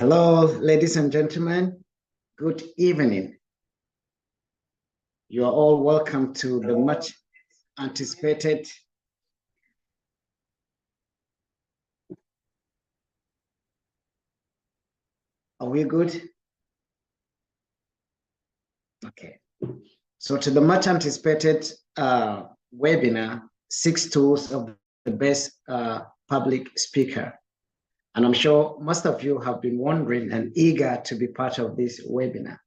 Hello, ladies and gentlemen. Good evening. You are all welcome to the much anticipated Are we good? Okay. So to the much anticipated webinar, 6 tools of the best public speaker. And I'm sure most of you have been wondering and eager to be part of this webinar.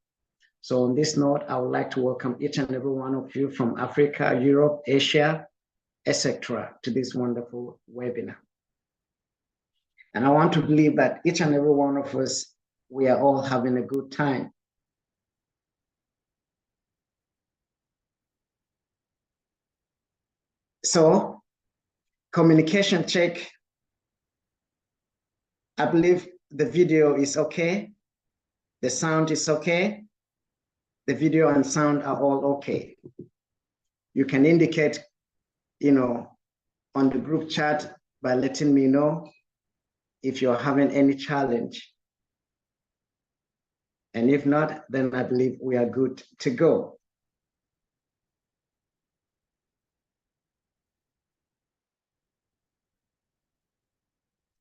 So on this note, I would like to welcome each and every one of you from Africa, Europe, Asia, etc. to this wonderful webinar. And I want to believe that each and every one of us, we are all having a good time. So, communication check. I believe the video is okay. The sound is okay. The video and sound are all okay. You can indicate, on the group chat by letting me know if you're having any challenge. And if not, then I believe we are good to go.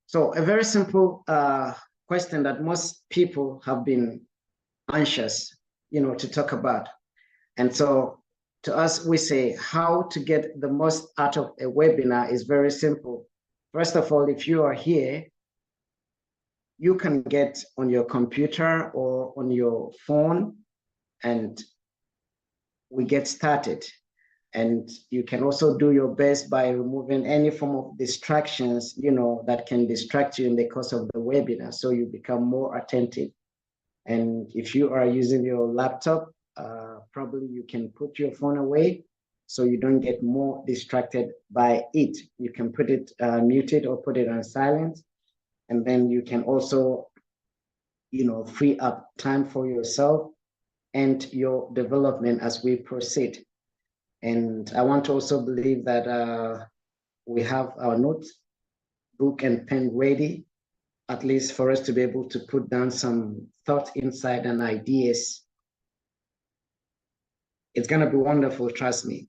So a very simple question that most people have been anxious, to talk about. And so to us, we say how to get the most out of a webinar is very simple. First of all, if you are here, you can get on your computer or on your phone and we get started. And you can also do your best by removing any form of distractions, that can distract you in the course of the webinar, so you become more attentive. And if you are using your laptop, probably you can put your phone away so you don't get more distracted by it. You can put it muted or put it on silent. And then you can also, free up time for yourself and your development as we proceed. And I want to also believe that we have our notes, book and pen ready, at least for us to be able to put down some thoughts, insight, and ideas. It's going to be wonderful, trust me.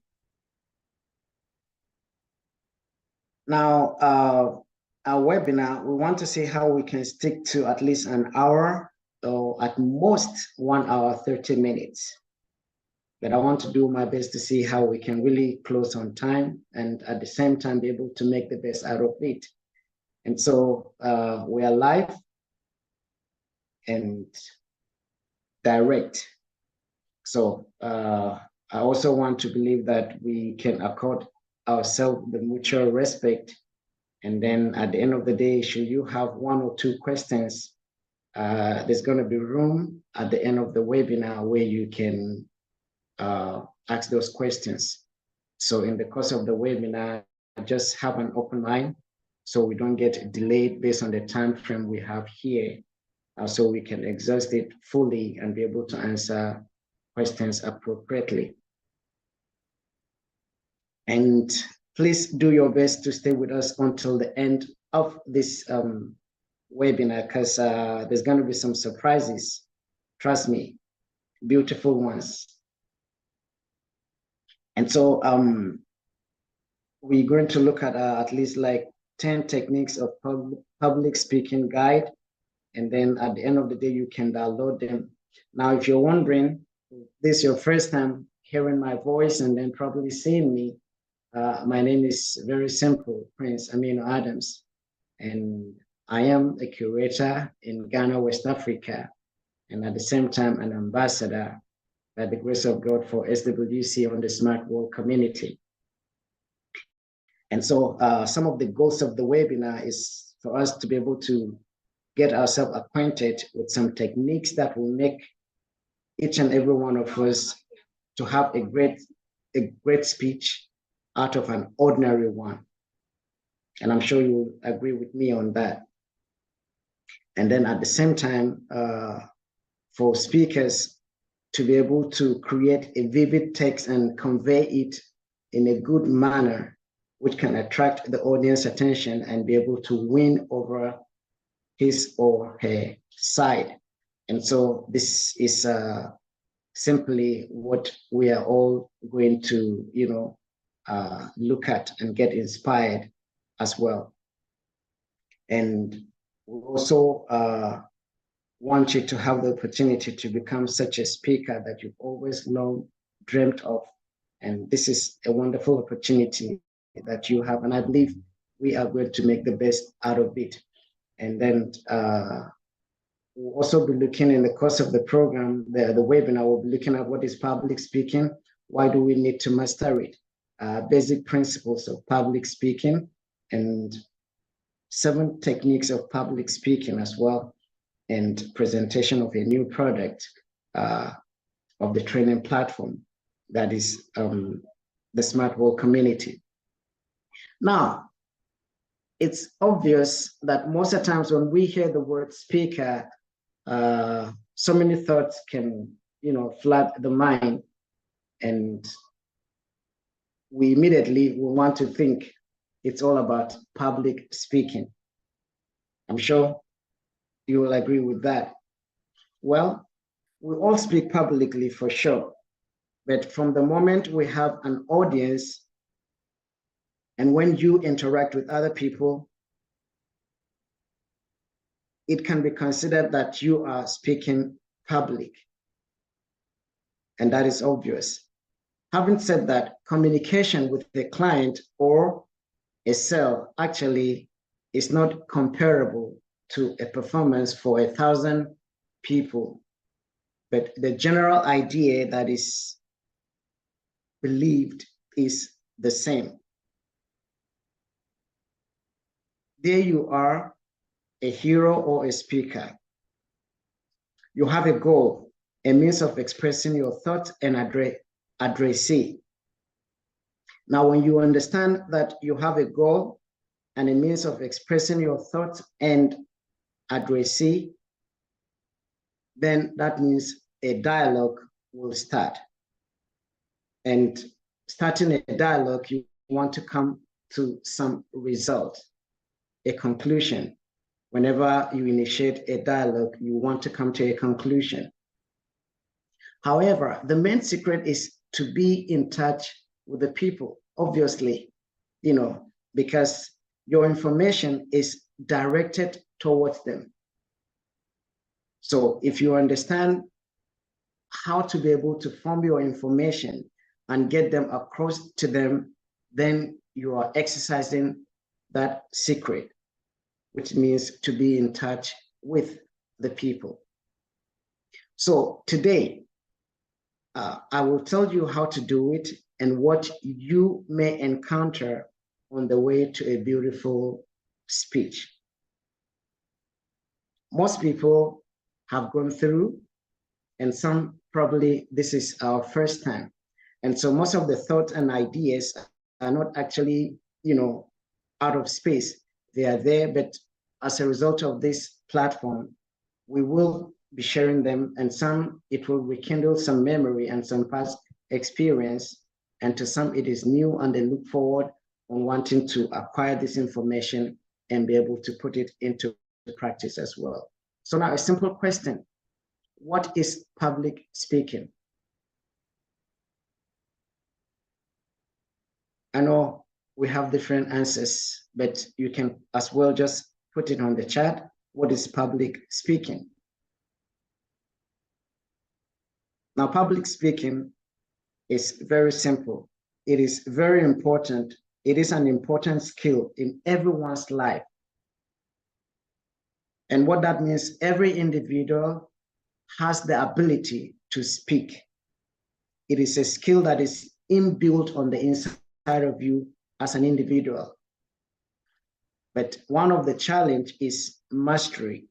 Now, our webinar, we want to see how we can stick to at least an hour or at most 1 hour, 30 minutes. But I want to do my best to see how we can really close on time and at the same time be able to make the best out of it. And so we are live and direct. So I also want to believe that we can accord ourselves the mutual respect. And then at the end of the day, should you have 1 or 2 questions, there's going to be room at the end of the webinar where you can ask those questions. So in the course of the webinar, just have an open mind so we don't get delayed based on the time frame we have here, so we can exhaust it fully and be able to answer questions appropriately. And please do your best to stay with us until the end of this webinar, because there's going to be some surprises. Trust me, beautiful ones. And so we're going to look at least like 10 techniques of public speaking guide. And then at the end of the day, you can download them. Now, if you're wondering, this is your first time hearing my voice and then probably seeing me, my name is very simple, Prince Amino Adams. And I am a curator in Ghana, West Africa, and at the same time, an ambassador by the grace of God for SWC on the Smart World community. And so some of the goals of the webinar is for us to be able to get ourselves acquainted with some techniques that will make each and every one of us to have a great speech out of an ordinary one. And I'm sure you'll agree with me on that. And then at the same time, for speakers to be able to create a vivid text and convey it in a good manner, which can attract the audience attention and be able to win over his or her side. And so this is simply what we are all going to, look at and get inspired as well. And we also want you to have the opportunity to become such a speaker that you've always long dreamt of. And this is a wonderful opportunity that you have. And I believe we are going to make the best out of it. And then we'll also be looking in the course of the program, the webinar, we'll be looking at what is public speaking, why do we need to master it, basic principles of public speaking, and 7 techniques of public speaking as well, and presentation of a new product of the training platform that is the Smart World Community. Now, it's obvious that most of the times when we hear the word speaker, so many thoughts can, flood the mind, and we immediately will want to think it's all about public speaking. I'm sure you will agree with that. Well, we all speak publicly for sure, but from the moment we have an audience and when you interact with other people, it can be considered that you are speaking public. And that is obvious. Having said that, communication with the client or a sale actually is not comparable to a performance for 1,000 people. But the general idea that is believed is the same. There you are, a hero or a speaker. You have a goal, a means of expressing your thoughts and addressee. Now, when you understand that you have a goal and a means of expressing your thoughts and addressee, then that means a dialogue will start. And starting a dialogue, you want to come to some result, a conclusion. Whenever you initiate a dialogue, you want to come to a conclusion. However, the main secret is to be in touch with the people, obviously, because your information is directed towards them. So if you understand how to be able to form your information and get them across to them, then you are exercising that secret, which means to be in touch with the people. So today, I will tell you how to do it and what you may encounter on the way to a beautiful speech. Most people have gone through, and some probably this is our first time. And so most of the thoughts and ideas are not actually, out of space. They are there, but as a result of this platform, we will be sharing them, and some it will rekindle some memory and some past experience, and to some it is new and they look forward on wanting to acquire this information and be able to put it into practice as well. So now a simple question: what is public speaking? I know we have different answers, but you can as well just put it on the chat. What is public speaking? Now, public speaking is very simple. It is very important. It is an important skill in everyone's life. And what that means, every individual has the ability to speak. It is a skill that is inbuilt on the inside of you as an individual. But one of the challenge is mastery.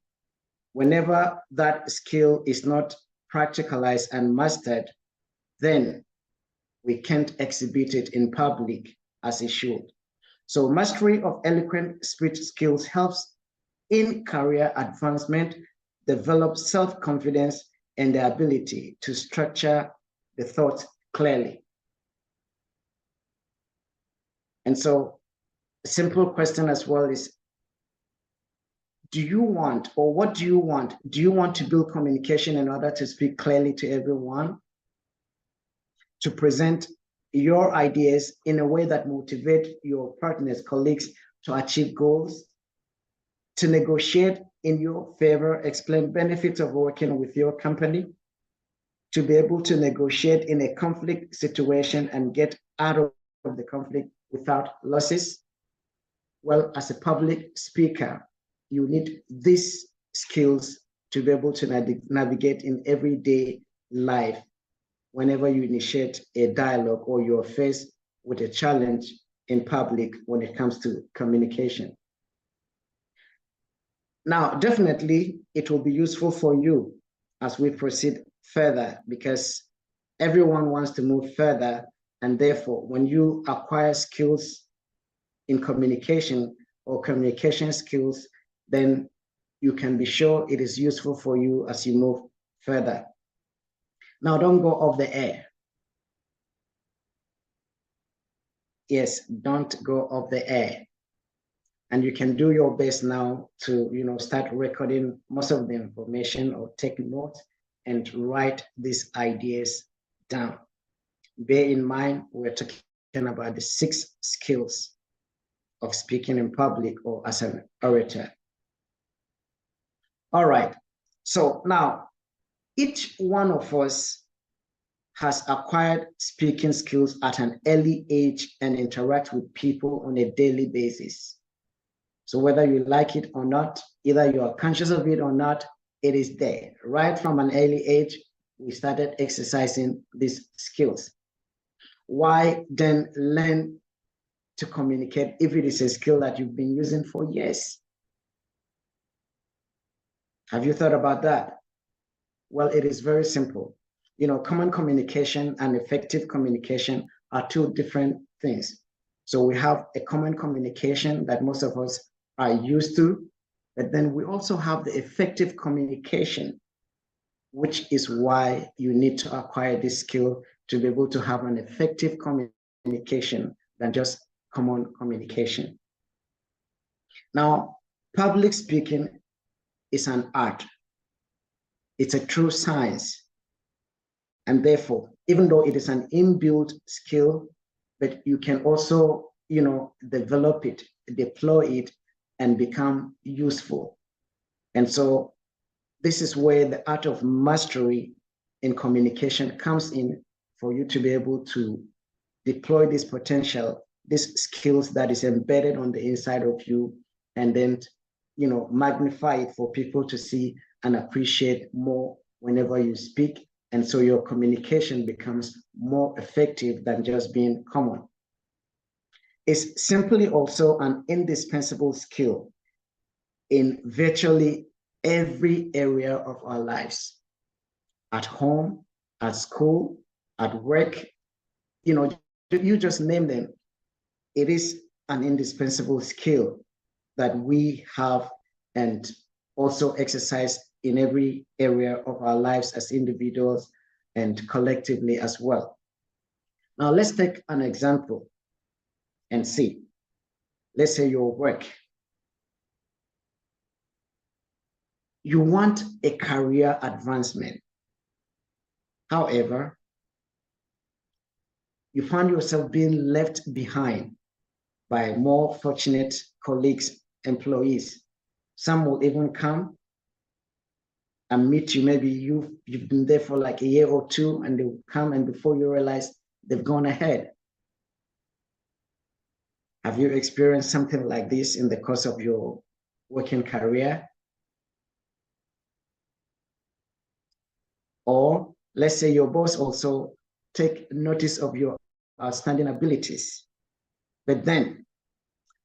Whenever that skill is not practicalized and mastered, then we can't exhibit it in public as it should. So mastery of eloquent speech skills helps in career advancement, develop self-confidence, and the ability to structure the thoughts clearly. And so a simple question as well is, do you want, or what do you want? Do you want to build communication in order to speak clearly to everyone, to present your ideas in a way that motivates your partners, colleagues to achieve goals, to negotiate in your favor, explain benefits of working with your company, to be able to negotiate in a conflict situation and get out of the conflict without losses? Well, as a public speaker, you need these skills to be able to navigate in everyday life whenever you initiate a dialogue or you're faced with a challenge in public when it comes to communication. Now, definitely, it will be useful for you as we proceed further, because everyone wants to move further. And therefore, when you acquire skills in communication or communication skills, then you can be sure it is useful for you as you move further. Now, don't go off the air. Yes, don't go off the air. And you can do your best now to, start recording most of the information or take notes and write these ideas down. Bear in mind, we're talking about the 6 skills of speaking in public or as an orator. All right. So now, each one of us has acquired speaking skills at an early age and interact with people on a daily basis. So whether you like it or not, either you are conscious of it or not, it is there. Right from an early age, we started exercising these skills. Why then learn to communicate if it is a skill that you've been using for years? Have you thought about that? Well, it is very simple. Common communication and effective communication are 2 different things. So we have a common communication that most of us are used to, but then we also have the effective communication, which is why you need to acquire this skill to be able to have an effective communication than just common communication. Now, public speaking is an art. It's a true science. And therefore, even though it is an inbuilt skill, but you can also, develop it, deploy it, and become useful. And so this is where the art of mastery in communication comes in, for you to be able to deploy this potential, these skills that is embedded on the inside of you, and then, magnify it for people to see and appreciate more whenever you speak. And so your communication becomes more effective than just being common. It's simply also an indispensable skill in virtually every area of our lives. At home, at school, at work, you just name them. It is an indispensable skill that we have and also exercise in every area of our lives as individuals and collectively as well. Now, let's take an example and see. Let's say your work. You want a career advancement. However, you find yourself being left behind by more fortunate colleagues, employees. Some will even come and meet you. Maybe you've been there for like a year or 2, and they will come, and before you realize, they've gone ahead. Have you experienced something like this in the course of your working career? Or let's say your boss also take notice of your outstanding abilities, but then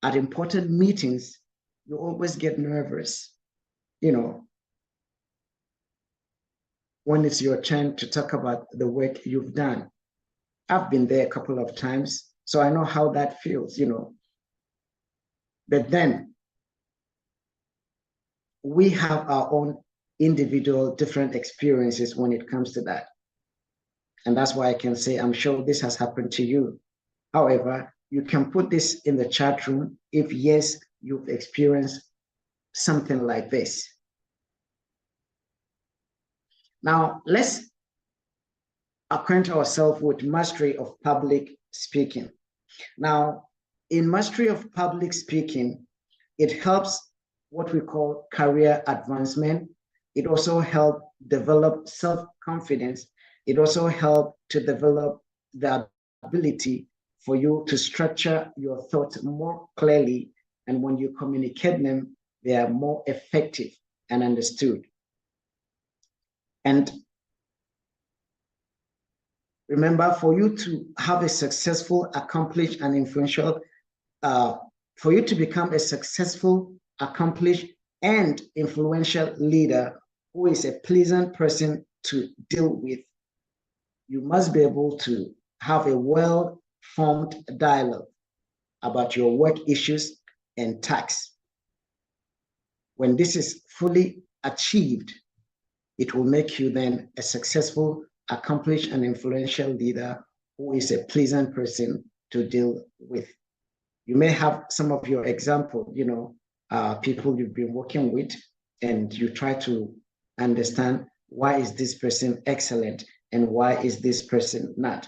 at important meetings, you always get nervous, when it's your turn to talk about the work you've done. I've been there a couple of times, so I know how that feels, But then we have our own individual different experiences when it comes to that. And that's why I can say, I'm sure this has happened to you. However, you can put this in the chat room if yes, you've experienced something like this. Now, let's acquaint ourselves with mastery of public speaking. Now, in mastery of public speaking, it helps what we call career advancement. It also helps develop self-confidence. It also helps to develop the ability for you to structure your thoughts more clearly. And when you communicate them, they are more effective and understood. And remember, for you to have a successful, accomplished, and influential, for you to become a successful, accomplished, and influential leader who is a pleasant person to deal with, you must be able to have a well-formed dialogue about your work issues and tasks. When this is fully achieved, it will make you then a successful, accomplished, and influential leader who is a pleasant person to deal with. You may have some of your example, people you've been working with, and you try to understand why is this person excellent and why is this person not.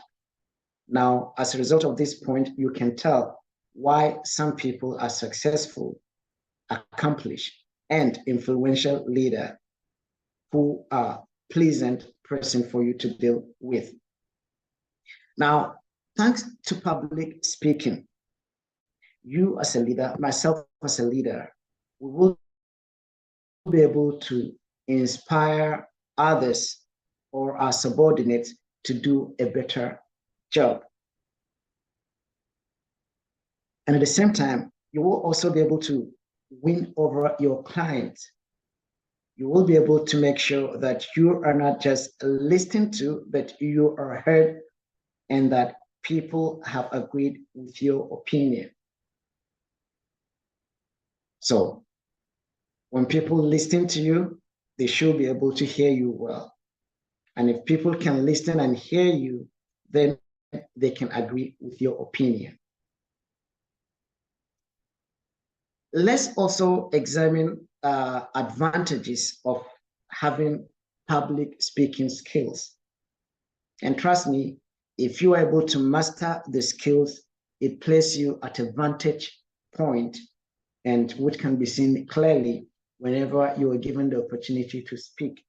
Now, as a result of this point, you can tell why some people are successful, accomplished, and influential leader who are pleasant person for you to deal with. Now, thanks to public speaking, you as a leader, myself as a leader, we will be able to inspire others or our subordinates to do a better job. And at the same time, you will also be able to win over your clients. You will be able to make sure that you are not just listened to, but you are heard and that people have agreed with your opinion. So when people listen to you, they should be able to hear you well. And if people can listen and hear you, then they can agree with your opinion. Let's also examine advantages of having public speaking skills. And trust me, if you are able to master the skills, it places you at a vantage point, and which can be seen clearly whenever you are given the opportunity to speak.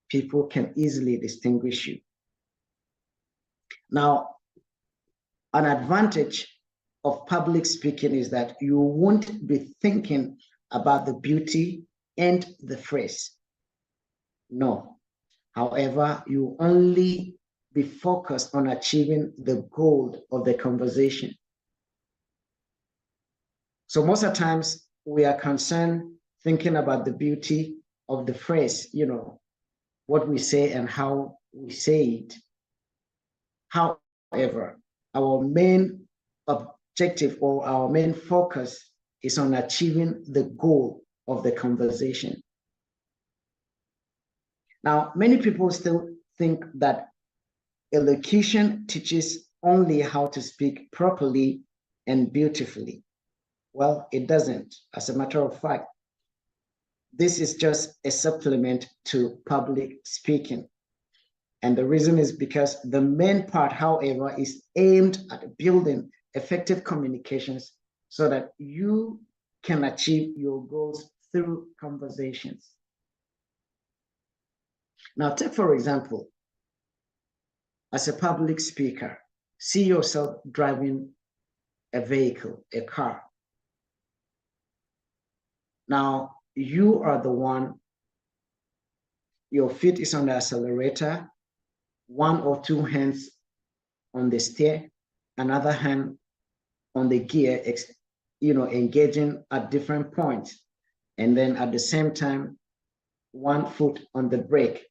People can easily distinguish you. Now, an advantage of public speaking is that you won't be thinking about the beauty and the phrase. No. However, you only be focused on achieving the goal of the conversation. So most of the times we are concerned thinking about the beauty of the phrase, what we say and how we say it. However, our main objective or our main focus is on achieving the goal of the conversation. Now, many people still think that elocution teaches only how to speak properly and beautifully. Well, it doesn't. As a matter of fact, this is just a supplement to public speaking. And the reason is because the main part, however, is aimed at building effective communications so that you can achieve your goals through conversations. Now, take for example, as a public speaker, see yourself driving a vehicle, a car. Now, you are the one, your feet is on the accelerator, one or two hands on the steer, another hand on the gear, engaging at different points. And then at the same time, one foot on the brake.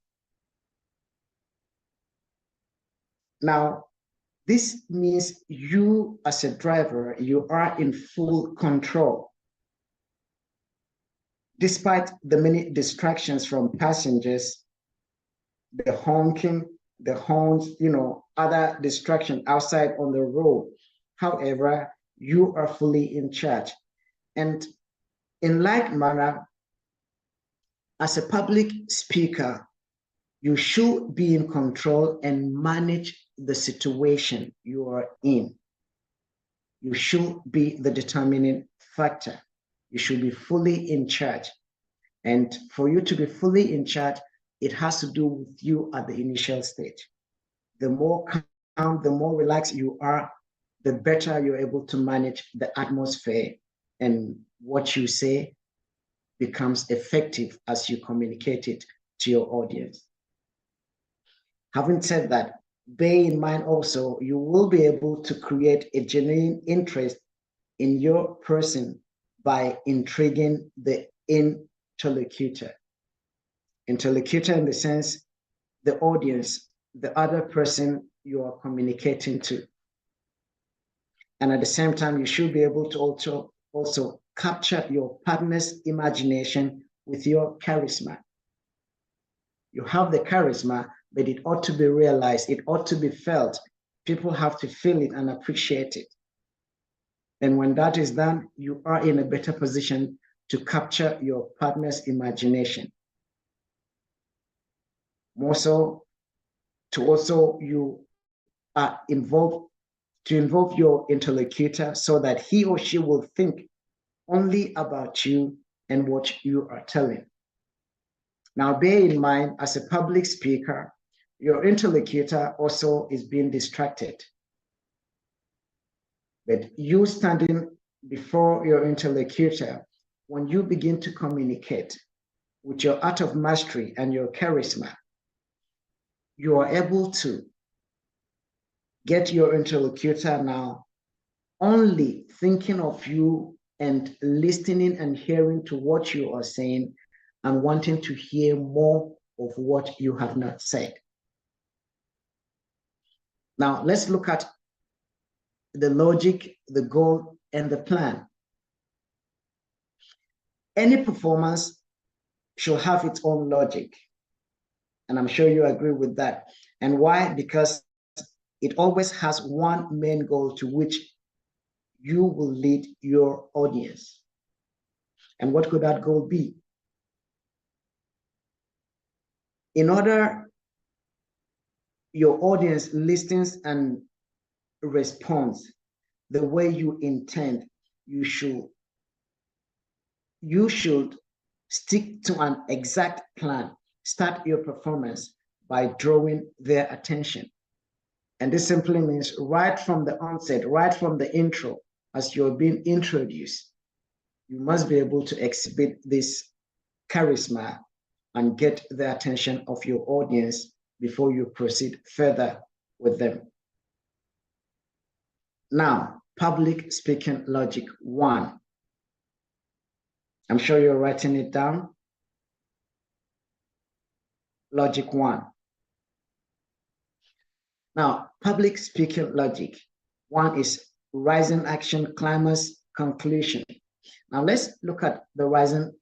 Now, this means you as a driver, you are in full control. Despite the many distractions from passengers, the honking, the horns, other distraction outside on the road. However, you are fully in charge. And in like manner, as a public speaker, you should be in control and manage the situation you are in. You should be the determining factor. You should be fully in charge. And for you to be fully in charge, it has to do with you at the initial stage. The more calm, the more relaxed you are, the better you're able to manage the atmosphere, and what you say becomes effective as you communicate it to your audience. Having said that, bear in mind also, you will be able to create a genuine interest in your person by intriguing the interlocutor. Interlocutor in the sense, the audience, the other person you are communicating to. And at the same time, you should be able to also capture your partner's imagination with your charisma. You have the charisma, but it ought to be realized, it ought to be felt. People have to feel it and appreciate it. And when that is done, you are in a better position to capture your partner's imagination. More so, to also you are involved, to involve your interlocutor so that he or she will think only about you and what you are telling. Now, bear in mind, as a public speaker, your interlocutor also is being distracted. But you standing before your interlocutor, when you begin to communicate with your art of mastery and your charisma, you are able to get your interlocutor now only thinking of you and listening and hearing to what you are saying and wanting to hear more of what you have not said. Now, let's look at the logic, the goal, and the plan. Any performance should have its own logic. And I'm sure you agree with that. And why? Because it always has one main goal to which you will lead your audience. And what could that goal be? In order your audience listens and responds the way you intend, you should stick to an exact plan. Start your performance by drawing their attention. And this simply means right from the onset, right from the intro, as you're being introduced, you must be able to exhibit this charisma and get the attention of your audience before you proceed further with them. Now, public speaking logic 1. I'm sure you're writing it down. Logic 1. Now, public speaking logic 1 is rising action, climax, conclusion. Now, let's look at the rising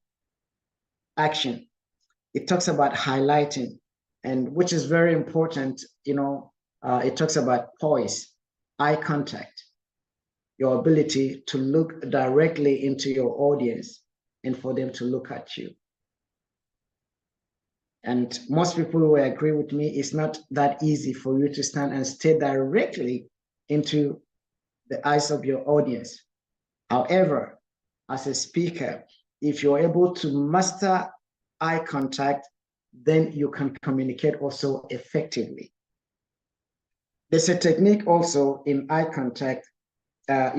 action. It talks about highlighting, and which is very important. It talks about poise, eye contact, your ability to look directly into your audience and for them to look at you. And most people will agree with me, it's not that easy for you to stand and stare directly into the eyes of your audience. However, as a speaker, if you're able to master eye contact, then you can communicate also effectively. There's a technique also in eye contact. I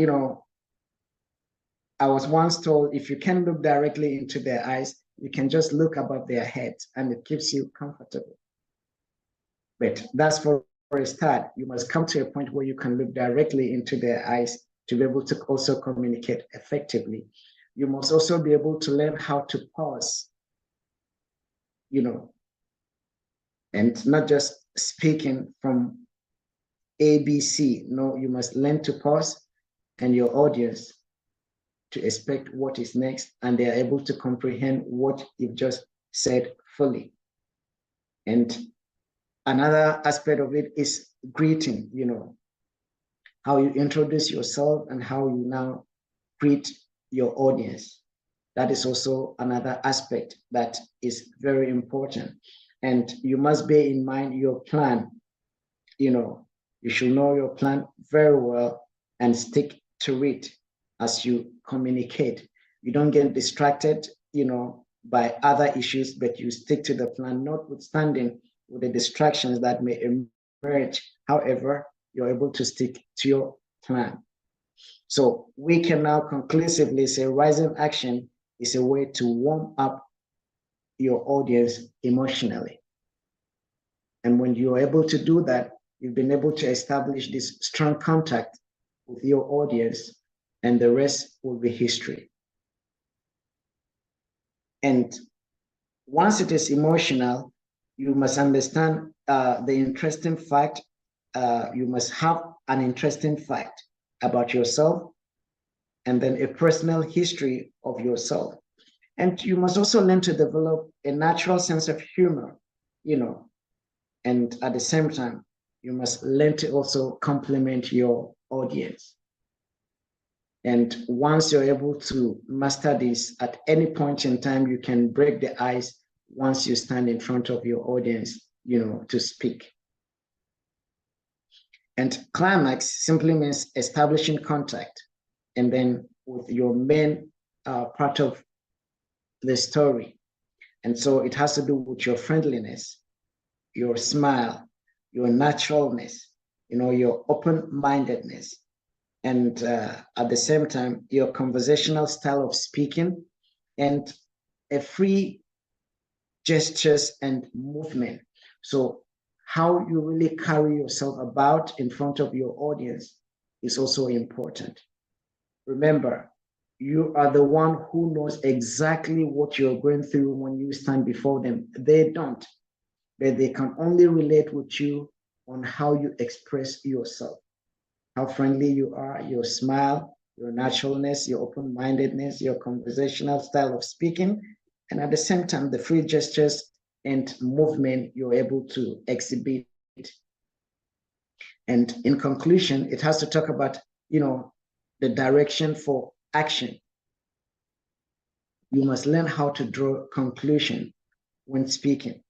was once told, if you can't look directly into their eyes, you can just look above their heads and it keeps you comfortable. But that's for a start. You must come to a point where you can look directly into their eyes to be able to also communicate effectively. You must also be able to learn how to pause, and not just speaking from ABC. No, you must learn to pause and your audience to expect what is next, and they are able to comprehend what you've just said fully. And another aspect of it is greeting, how you introduce yourself and how you now greet your audience. That is also another aspect that is very important. And you must bear in mind your plan. You should know your plan very well and stick to it as you communicate. You don't get distracted, by other issues, but you stick to the plan, notwithstanding with the distractions that may emerge. However, you're able to stick to your plan. So we can now conclusively say rising action is a way to warm up your audience emotionally. And when you're able to do that, you've been able to establish this strong contact with your audience, and the rest will be history. And once it is emotional, you must understand the interesting fact. You must have an interesting fact about yourself, and then a personal history of yourself. And you must also learn to develop a natural sense of humor, and at the same time, you must learn to also compliment your audience. And once you're able to master this, at any point in time, you can break the ice once you stand in front of your audience, to speak. And climax simply means establishing contact, and then with your main part of the story. And so it has to do with your friendliness, your smile, your naturalness, your open-mindedness, and at the same time, your conversational style of speaking, and a free gestures and movement. So how you really carry yourself about in front of your audience is also important. Remember, you are the one who knows exactly what you're going through when you stand before them. They don't, but they can only relate with you on how you express yourself, how friendly you are, your smile, your naturalness, your open-mindedness, your conversational style of speaking, and at the same time, the free gestures and movement you're able to exhibit. And in conclusion, it has to talk about, the direction for action. You must learn how to draw conclusion when speaking.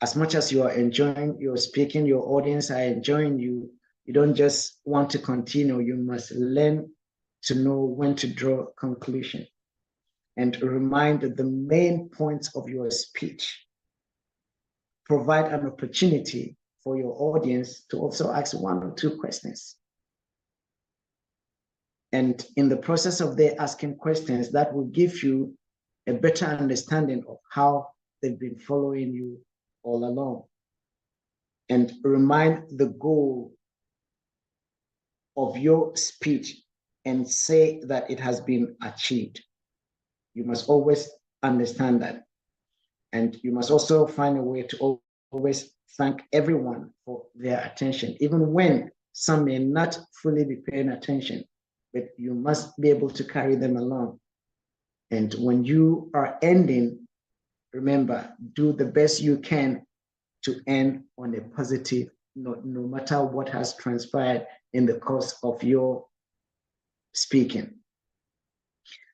As much as you are enjoying your speaking, your audience are enjoying you, you don't just want to continue. You must learn to know when to draw conclusion and remind the main points of your speech. Provide an opportunity for your audience to also ask one or two questions. And in the process of their asking questions, that will give you a better understanding of how they've been following you all along. And remind the goal of your speech and say that it has been achieved. You must always understand that. And you must also find a way to always thank everyone for their attention, even when some may not fully be paying attention, but you must be able to carry them along. And when you are ending, remember, do the best you can to end on a positive note, no matter what has transpired in the course of your speaking.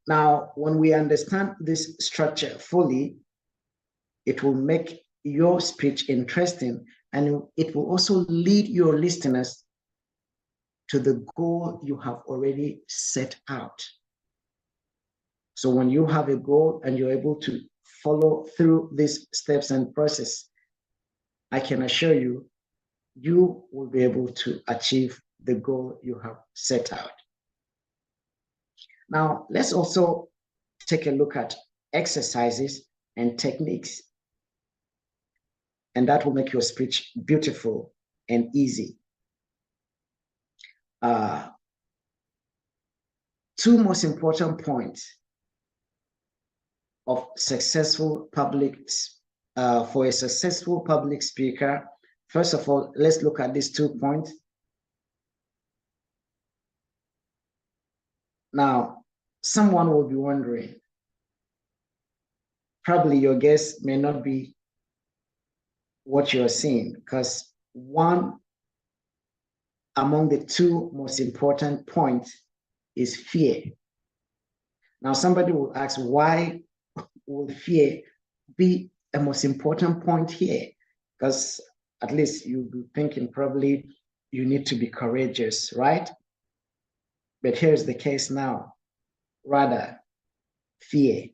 Now, when we understand this structure fully, it will make your speech interesting, and it will also lead your listeners to the goal you have already set out. So when you have a goal and you're able to follow through these steps and process, I can assure you, you will be able to achieve the goal you have set out. Now, let's also take a look at exercises and techniques, and that will make your speech beautiful and easy. Two most important points of successful for a successful public speaker. First of all, let's look at these 2 points. Now, someone will be wondering, probably your guess may not be what you're seeing, because one among the 2 most important points is fear. Now, somebody will ask, why will fear be a most important point here? Because at least you'll be thinking probably you need to be courageous, right? But here's the case now, rather fear.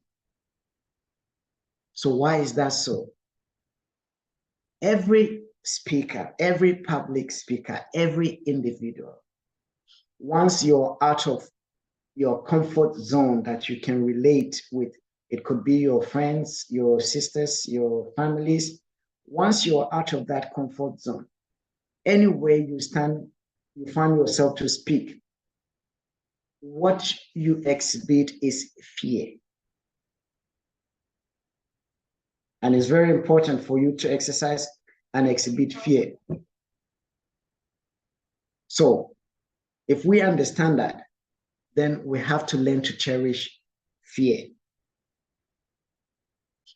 So why is that so? Every speaker, every public speaker, every individual, once you're out of your comfort zone that you can relate with, it could be your friends, your sisters, your families. Once you're out of that comfort zone, anywhere you stand, you find yourself to speak, what you exhibit is fear. And it's very important for you to exercise and exhibit fear. So if we understand that, then we have to learn to cherish fear.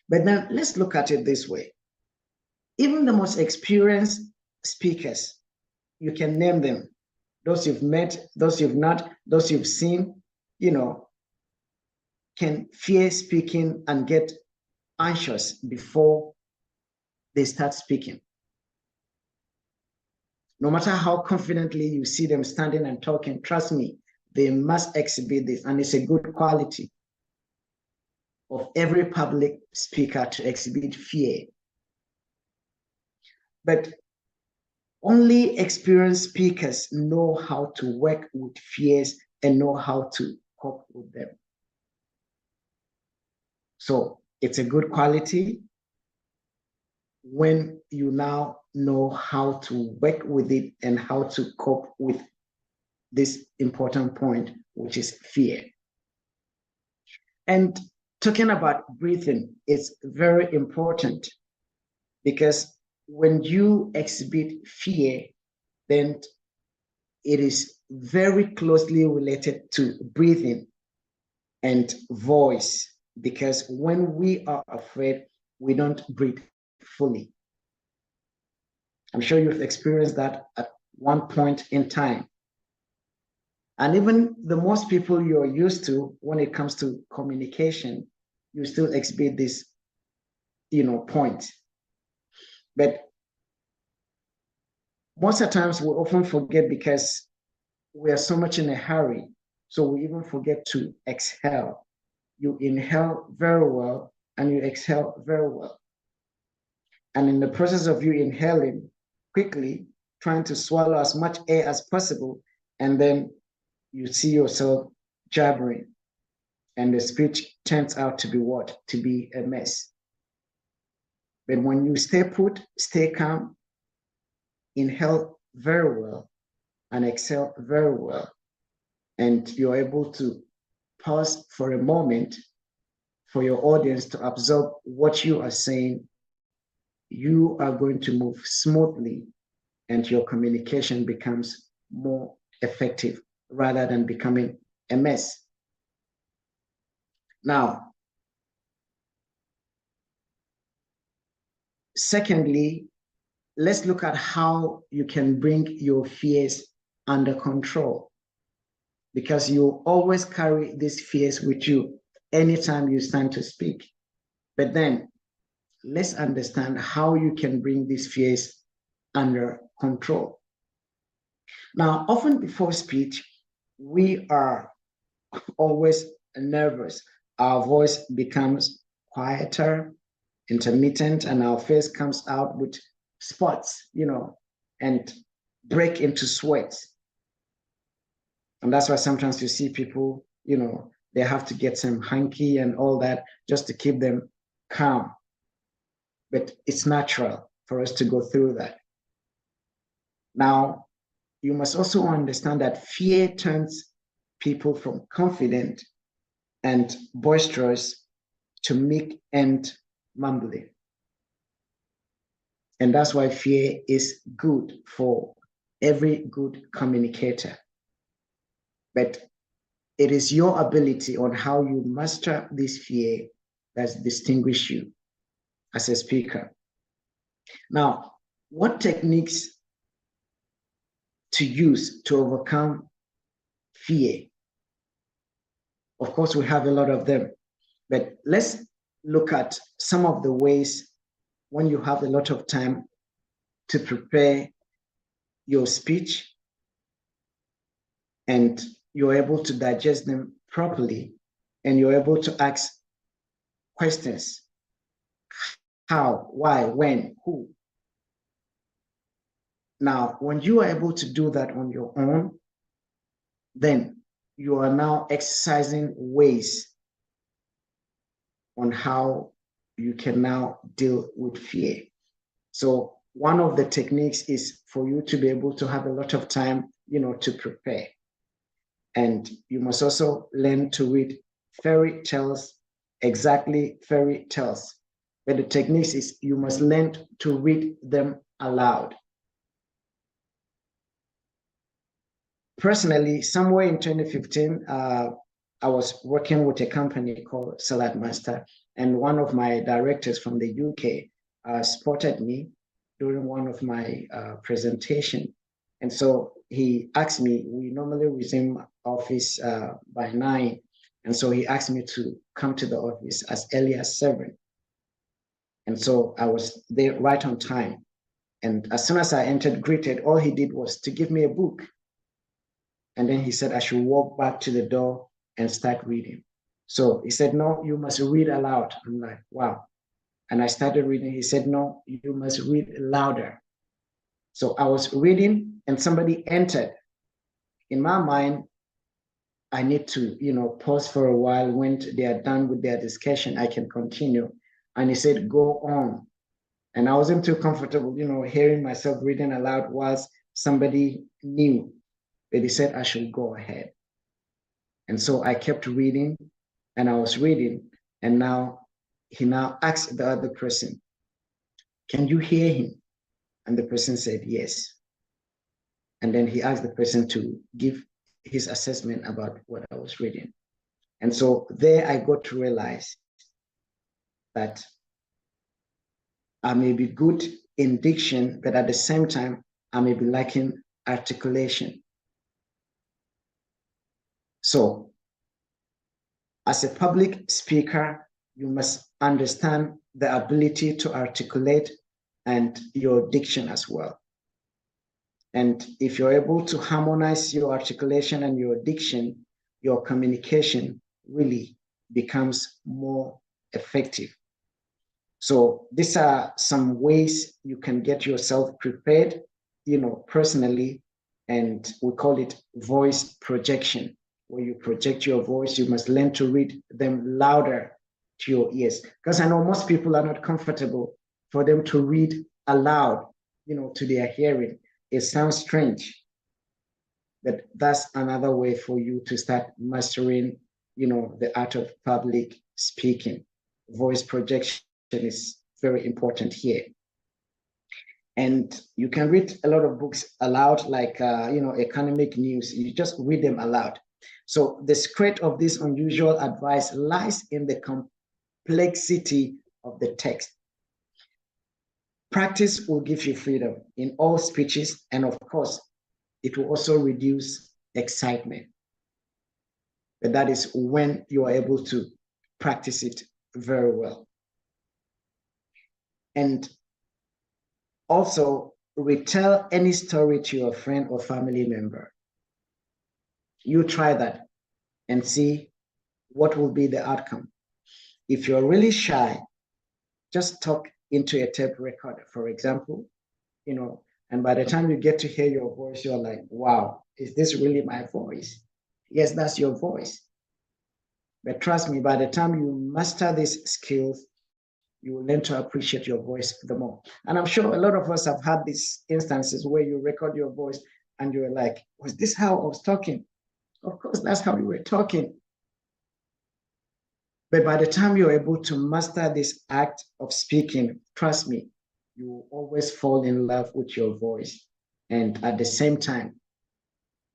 But then let's look at it this way. Even the most experienced speakers, you can name them, those you've met, those you've not, those you've seen, can fear speaking and get anxious before they start speaking. No matter how confidently you see them standing and talking, trust me, they must exhibit this, and it's a good quality of every public speaker to exhibit fear. But only experienced speakers know how to work with fears and know how to cope with them. So it's a good quality when you now know how to work with it and how to cope with this important point, which is fear. And talking about breathing is very important, because when you exhibit fear, then it is very closely related to breathing and voice, because when we are afraid, we don't breathe fully. I'm sure you've experienced that at one point in time. And even the most people you're used to when it comes to communication, you still exhibit this, point. But most of the times we often forget because we are so much in a hurry. So we even forget to exhale. You inhale very well and you exhale very well. And in the process of you inhaling quickly, trying to swallow as much air as possible, and then you see yourself jabbering, and the speech turns out to be what? To be a mess. But when you stay put, stay calm, inhale very well, and exhale very well, and you're able to pause for a moment for your audience to absorb what you are saying, you are going to move smoothly and your communication becomes more effective rather than becoming a mess. Now, secondly, let's look at how you can bring your fears under control, because you always carry these fears with you anytime you stand to speak. But then let's understand how you can bring these fears under control. Now, often before speech, we are always nervous. Our voice becomes quieter, intermittent, and our face comes out with spots, and break into sweat. And that's why sometimes you see people, they have to get some hanky and all that just to keep them calm. But it's natural for us to go through that. Now, you must also understand that fear turns people from confident and boisterous to meek and mumbling. And that's why fear is good for every good communicator. But it is your ability on how you master this fear that distinguishes you as a speaker. Now, what techniques to use to overcome fear? Of course, we have a lot of them, but let's look at some of the ways when you have a lot of time to prepare your speech and you're able to digest them properly and you're able to ask questions. How, why, when, who. Now, when you are able to do that on your own, then you are now exercising ways on how you can now deal with fear. So one of the techniques is for you to be able to have a lot of time, to prepare. And you must also learn to read fairy tales, exactly fairy tales. But the techniques is you must learn to read them aloud. Personally, somewhere in 2015, I was working with a company called Salad Master, and one of my directors from the UK spotted me during one of my presentation. And so he asked me, we normally resume office by 9. And so he asked me to come to the office as early as 7. And so I was there right on time. And as soon as I entered, greeted, all he did was to give me a book. And then he said I should walk back to the door and start reading. So he said, no, you must read aloud. I'm like, wow. And I started reading. He said, no, you must read louder. So I was reading and somebody entered. In my mind, I need to, pause for a while. When they are done with their discussion, I can continue. And he said, go on. And I wasn't too comfortable, hearing myself reading aloud whilst somebody new. But he said I should go ahead. And so I kept reading and I was reading. And now he asked the other person, can you hear him? And the person said, yes. And then he asked the person to give his assessment about what I was reading. And so there I got to realize that I may be good in diction, but at the same time, I may be lacking articulation. So as a public speaker, you must understand the ability to articulate and your diction as well. And if you're able to harmonize your articulation and your diction, your communication really becomes more effective. So these are some ways you can get yourself prepared, personally, and we call it voice projection. Where you project your voice, you must learn to read them louder to your ears. Because I know most people are not comfortable for them to read aloud, to their hearing. It sounds strange, but that's another way for you to start mastering, the art of public speaking. Voice projection is very important here. And you can read a lot of books aloud, like, economic news. You just read them aloud. So the secret of this unusual advice lies in the complexity of the text. Practice will give you freedom in all speeches, and of course, it will also reduce excitement. But that is when you are able to practice it very well. And also, retell any story to your friend or family member. You try that and see what will be the outcome. If you're really shy, just talk into a tape recorder, for example, and by the time you get to hear your voice, you're like, wow, is this really my voice? Yes, that's your voice. But trust me, by the time you master these skills, you will learn to appreciate your voice the more. And I'm sure a lot of us have had these instances where you record your voice and you're like, was this how I was talking? Of course, that's how you were talking. But by the time you're able to master this act of speaking, trust me, you will always fall in love with your voice. And at the same time,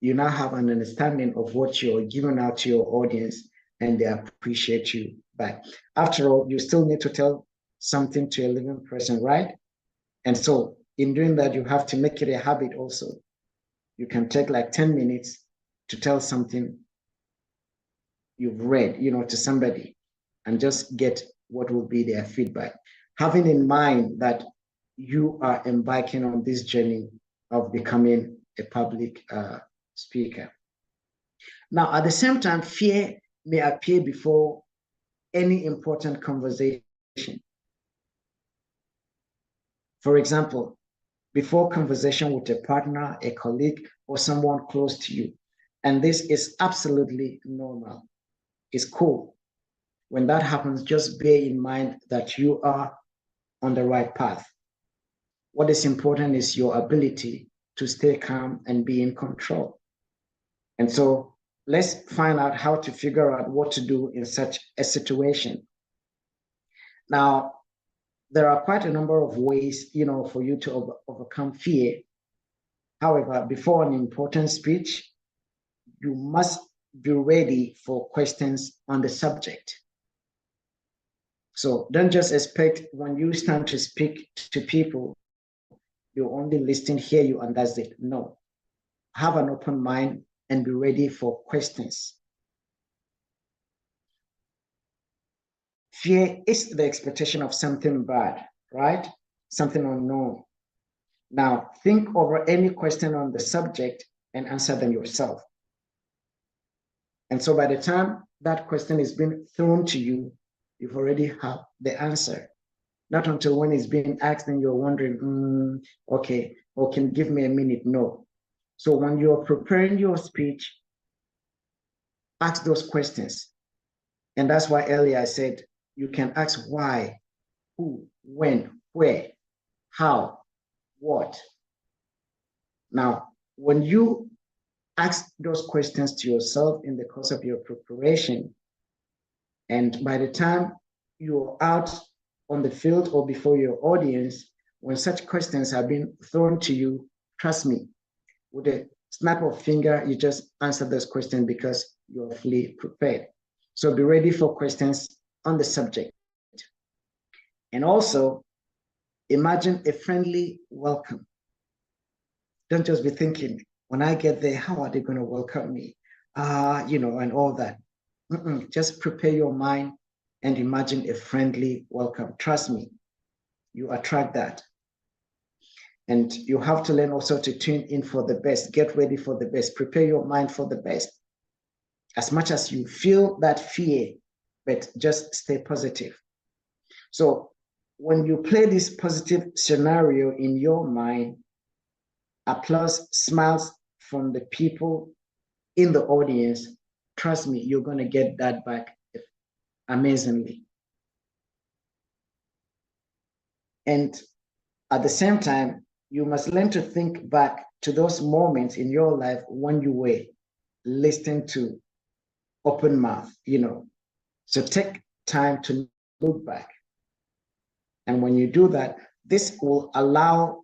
you now have an understanding of what you're giving out to your audience, and they appreciate you back. After all, you still need to tell something to a living person, right? And so in doing that, you have to make it a habit also. You can take like 10 minutes to tell something you've read, to somebody, and just get what will be their feedback. Having in mind that you are embarking on this journey of becoming a public speaker. Now, at the same time, fear may appear before any important conversation. For example, before conversation with a partner, a colleague, or someone close to you. And this is absolutely normal. It's cool. When that happens, just bear in mind that you are on the right path. What is important is your ability to stay calm and be in control. And so let's find out how to figure out what to do in such a situation. Now, there are quite a number of ways, for you to overcome fear. However, before an important speech, you must be ready for questions on the subject. So don't just expect when you stand to speak to people, you only listen, hear you, and that's it. No. Have an open mind and be ready for questions. Fear is the expectation of something bad, right? Something unknown. Now, think over any question on the subject and answer them yourself. And so by the time that question is being thrown to you, you've already have the answer. Not until when it's being asked and you're wondering, okay, or can give me a minute? No. So when you're preparing your speech, ask those questions. And that's why earlier I said, you can ask why, who, when, where, how, what. Now, when you ask those questions to yourself in the course of your preparation, and by the time you're out on the field or before your audience, when such questions have been thrown to you, trust me, with a snap of finger, you just answer those questions because you're fully prepared. So be ready for questions on the subject. And also, imagine a friendly welcome. Don't just be thinking, when I get there, how are they going to welcome me? And all that. Just prepare your mind and imagine a friendly welcome. Trust me, you attract that. And you have to learn also to tune in for the best. Get ready for the best. Prepare your mind for the best. As much as you feel that fear, but just stay positive. So when you play this positive scenario in your mind, applause, smiles from the people in the audience, trust me, you're going to get that back amazingly. And at the same time, you must learn to think back to those moments in your life when you were listening to open mouth, So take time to look back. And when you do that, this will allow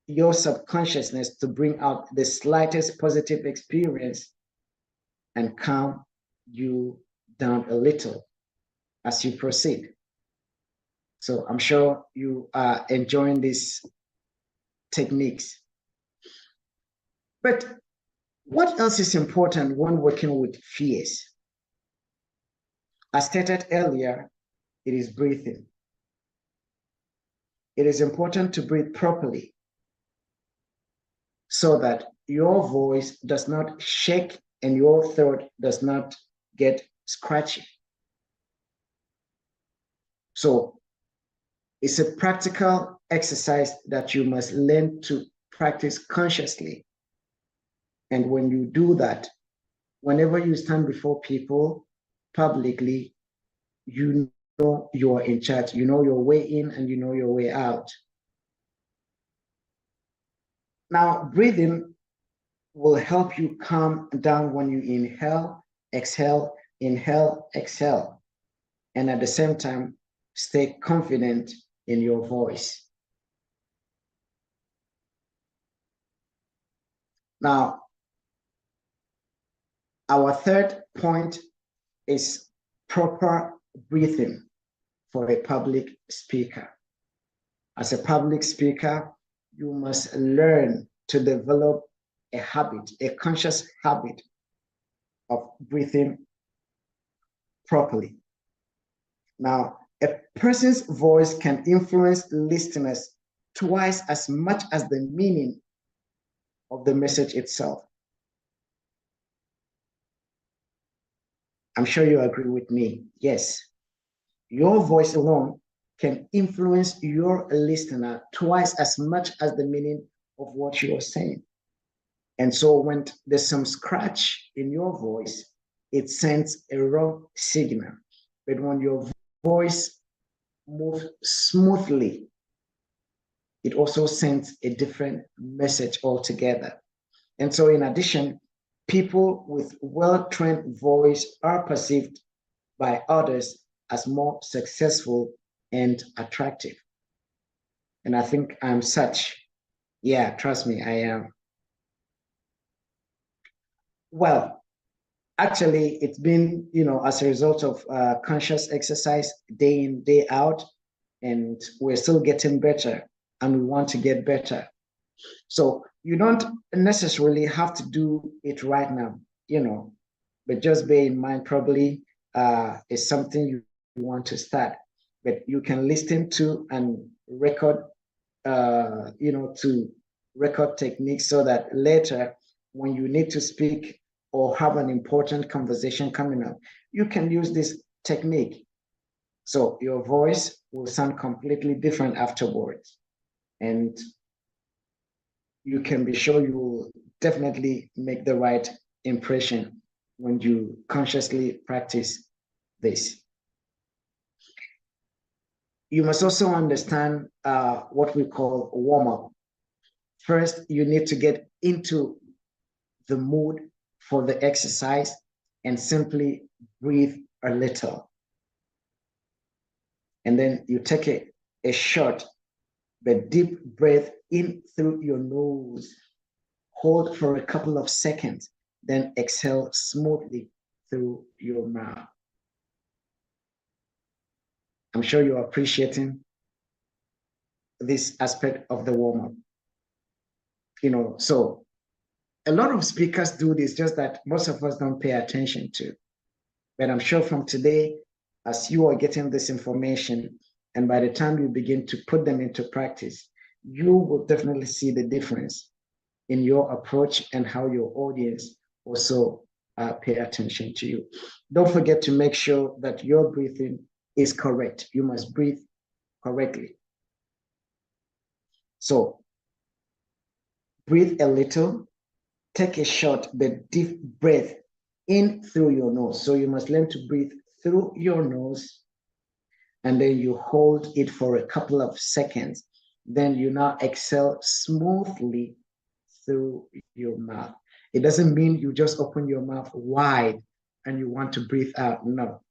your subconsciousness to bring out the slightest positive experience and calm you down a little as you proceed. So I'm sure you are enjoying these techniques. But what else is important when working with fears? As stated earlier, it is breathing. It is important to breathe properly so that your voice does not shake and your throat does not get scratchy. So it's a practical exercise that you must learn to practice consciously. And when you do that, whenever you stand before people publicly, you know you're in charge. You know your way in and you know your way out. Now, breathing will help you calm down when you inhale, exhale, exhale. And at the same time, stay confident in your voice. Now, our third point is proper breathing for a public speaker. As a public speaker, you must learn to develop a habit, a conscious habit of breathing properly. Now, a person's voice can influence listeners twice as much as the meaning of the message itself. I'm sure you agree with me. Yes, your voice alone can influence your listener twice as much as the meaning of what you are saying. And so when there's some scratch in your voice, it sends a wrong signal. But when your voice moves smoothly, it also sends a different message altogether. And so in addition, people with well-trained voice are perceived by others as more successful and attractive. And I think I'm such. Yeah, trust me, I am. Well, actually, it's been, as a result of conscious exercise day in, day out, and we're still getting better and we want to get better. So you don't necessarily have to do it right now, but just bear in mind, probably is something you want to start, but you can listen to and record, to record techniques so that later when you need to speak or have an important conversation coming up, you can use this technique. So your voice will sound completely different afterwards. And you can be sure you will definitely make the right impression when you consciously practice this. You must also understand what we call warm-up. First, you need to get into the mood for the exercise and simply breathe a little. And then you take a short but deep breath in through your nose. Hold for a couple of seconds, then exhale smoothly through your mouth. I'm sure you're appreciating this aspect of the warm-up. So a lot of speakers do this, just that most of us don't pay attention to. But I'm sure from today, as you are getting this information, and by the time you begin to put them into practice, you will definitely see the difference in your approach and how your audience also pay attention to you. Don't forget to make sure that your breathing is correct. You must breathe correctly. So breathe a little, take a short but deep breath in through your nose. So you must learn to breathe through your nose, and then you hold it for a couple of seconds. Then you now exhale smoothly through your mouth. It doesn't mean you just open your mouth wide and you want to breathe out. No.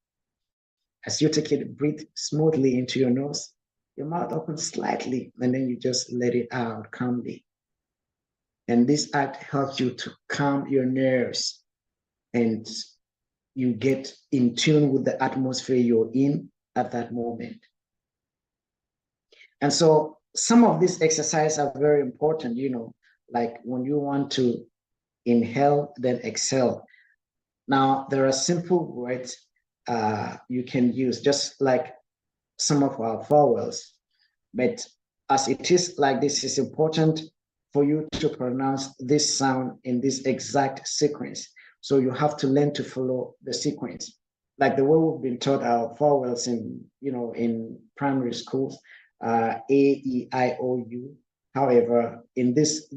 As you take it, breathe smoothly into your nose, your mouth opens slightly, and then you just let it out calmly. And this act helps you to calm your nerves, and you get in tune with the atmosphere you're in at that moment. And so some of these exercises are very important, like when you want to inhale, then exhale. Now, there are simple words you can use, just like some of our vowels. But as it is like this, it's important for you to pronounce this sound in this exact sequence. So you have to learn to follow the sequence. Like the way we've been taught our vowels in primary schools, A, E, I, O, U. However, in this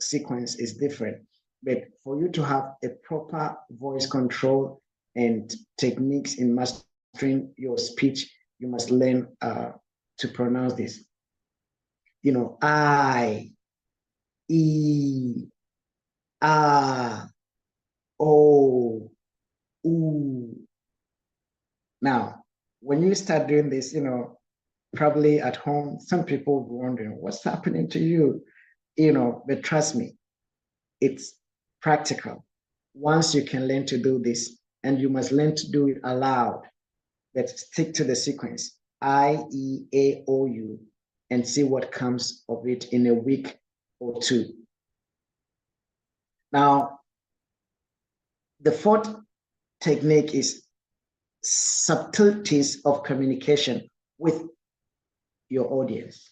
sequence is different. But for you to have a proper voice control and techniques in mastering your speech, you must learn to pronounce this. I, E, A, O, U. Now, when you start doing this, probably at home, some people will be wondering, what's happening to you? But trust me, it's practical. Once you can learn to do this, and you must learn to do it aloud, but stick to the sequence, I, E, A, O, U, and see what comes of it in a week or two. Now, the fourth technique is subtleties of communication with your audience.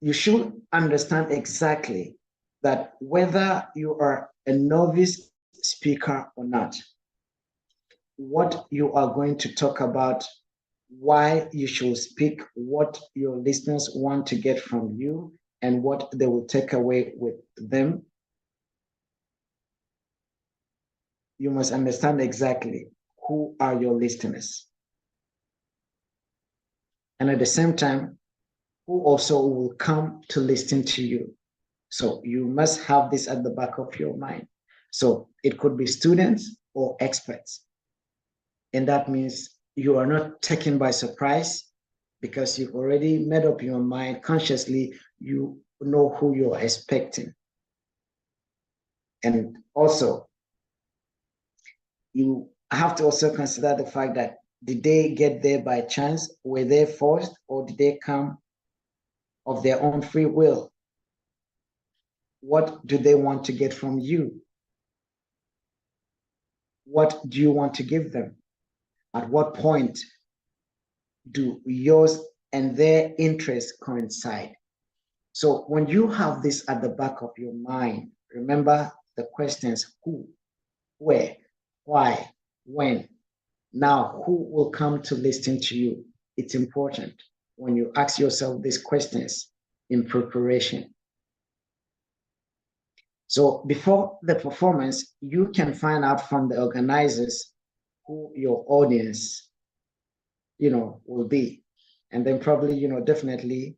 You should understand exactly that whether you are a novice speaker or not, what you are going to talk about, why you should speak, what your listeners want to get from you, and what they will take away with them. You must understand exactly who are your listeners. And at the same time, who also will come to listen to you. So you must have this at the back of your mind. So it could be students or experts. And that means you are not taken by surprise because you've already made up your mind consciously, you know who you're expecting. And also, you have to also consider the fact that did they get there by chance? Were they forced, or did they come of their own free will? What do they want to get from you? What do you want to give them? At what point do yours and their interests coincide? So when you have this at the back of your mind, remember the questions: who, where, why, when. Now, who will come to listen to you? It's important when you ask yourself these questions in preparation. So before the performance, you can find out from the organizers who your audience, will be. And then probably, definitely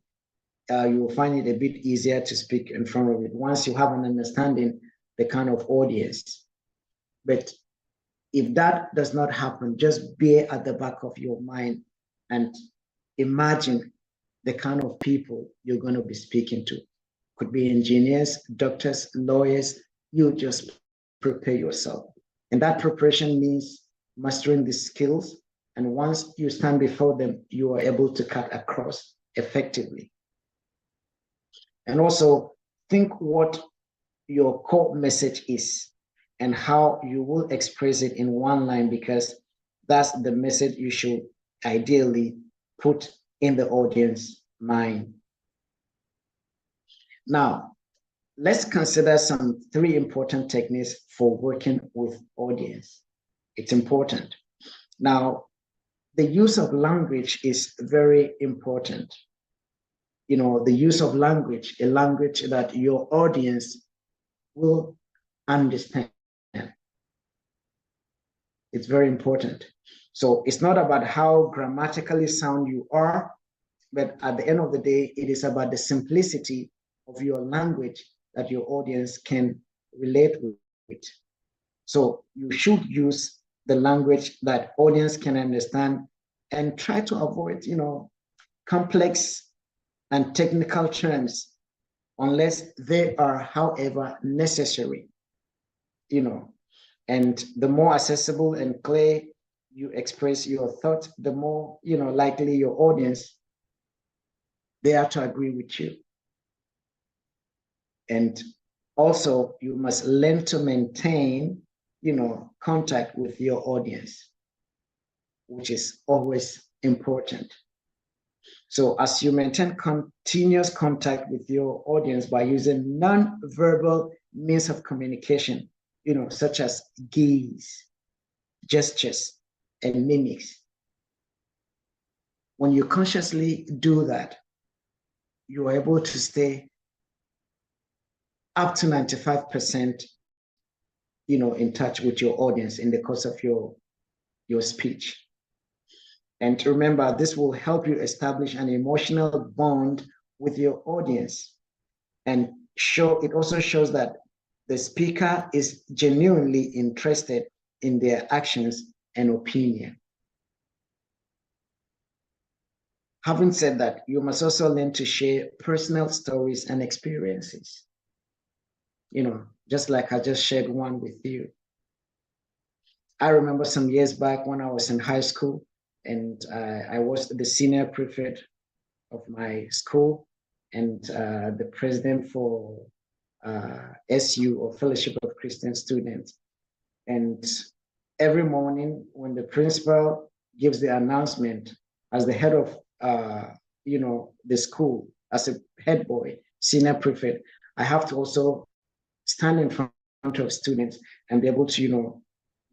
you will find it a bit easier to speak in front of it once you have an understanding the kind of audience. But if that does not happen, just bear at the back of your mind and imagine the kind of people you're going to be speaking to. Could be engineers, doctors, lawyers. You just prepare yourself. And that preparation means mastering the skills. And once you stand before them, you are able to cut across effectively. And also think what your core message is and how you will express it in one line, because that's the message you should ideally put in the audience mind. Now, let's consider some 3 important techniques for working with audience. It's important. Now, the use of language is very important. The use of language, a language that your audience will understand. It's very important. So it's not about how grammatically sound you are, but at the end of the day, it is about the simplicity of your language that your audience can relate with. So you should use the language that audience can understand and try to avoid, complex and technical terms unless they are, however, necessary, and the more accessible and clear you express your thought, the more, likely your audience, they are to agree with you. And also you must learn to maintain, contact with your audience, which is always important. So as you maintain continuous contact with your audience by using non-verbal means of communication, such as gaze, gestures, and mimics. When you consciously do that, you are able to stay up to 95%, in touch with your audience in the course of your speech. And remember, this will help you establish an emotional bond with your audience. And it also shows that the speaker is genuinely interested in their actions and opinion. Having said that, you must also learn to share personal stories and experiences. Just like I just shared one with you. I remember some years back when I was in high school, and I was the senior prefect of my school and the president for SU, or Fellowship of Christian Students. And every morning when the principal gives the announcement, as the head of the school, as a head boy, senior prefect, I have to also stand in front of students and be able to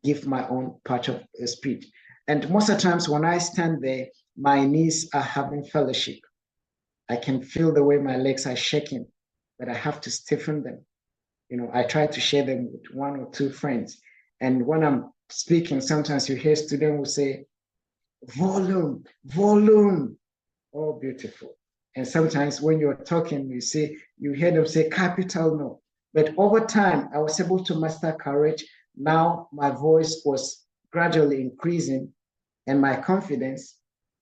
give my own part of the speech. And most of the times when I stand there, my knees are having fellowship. I can feel the way my legs are shaking, but I have to stiffen them. I try to share them with one or two friends. And when I'm speaking, sometimes you hear students will say, volume, volume. Oh, beautiful. And sometimes when you're talking, you hear them say capital no. But over time, I was able to master courage. Now my voice was gradually increasing, and my confidence,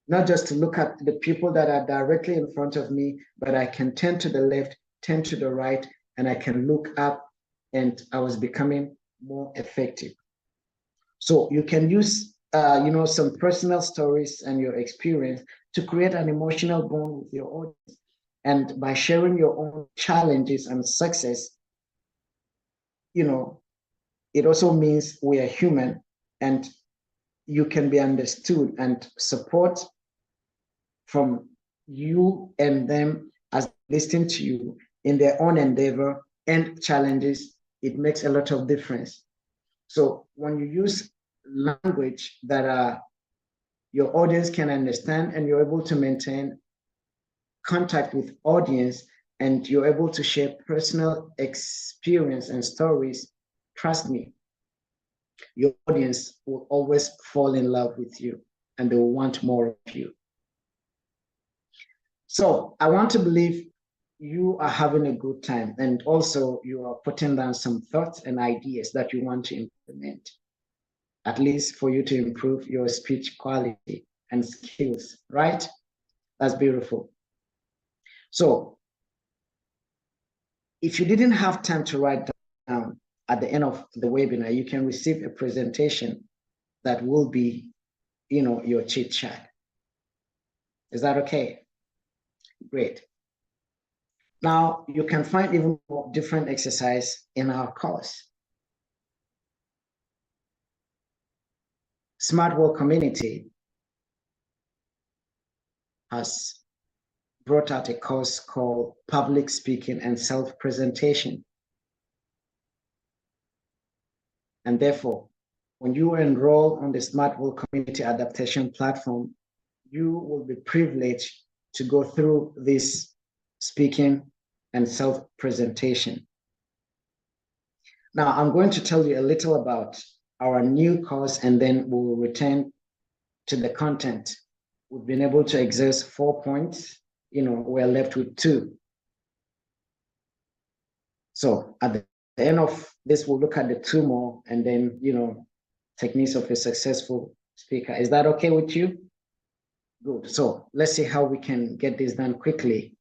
not just to look at the people that are directly in front of me, but I can turn to the left, turn to the right, and I can look up, and I was becoming more effective. So you can use some personal stories and your experience to create an emotional bond with your audience. And by sharing your own challenges and success, it also means we are human, and you can be understood, and support from you and them as listening to you in their own endeavor and challenges. It makes a lot of difference. So when you use language that your audience can understand, and you're able to maintain contact with audience, and you're able to share personal experience and stories, trust me, your audience will always fall in love with you, and they will want more of you. So I want to believe you are having a good time, and also you are putting down some thoughts and ideas that you want to implement, at least for you to improve your speech quality and skills, right? That's beautiful. So if you didn't have time to write down at the end of the webinar, you can receive a presentation that will be, your chit chat. Is that okay? Great. Now you can find even more different exercise in our course. Smart World Community has brought out a course called Public Speaking and Self-Presentation. And therefore, when you enroll on the Smart World Community Adaptation Platform, you will be privileged to go through this speaking and self-presentation. Now, I'm going to tell you a little about our new course, and then we'll return to the content. We've been able to exhaust 4 points. We're left with 2. So at the end of this, we'll look at the 2 more, and then, techniques of a successful speaker. Is that okay with you? Good. So let's see how we can get this done quickly.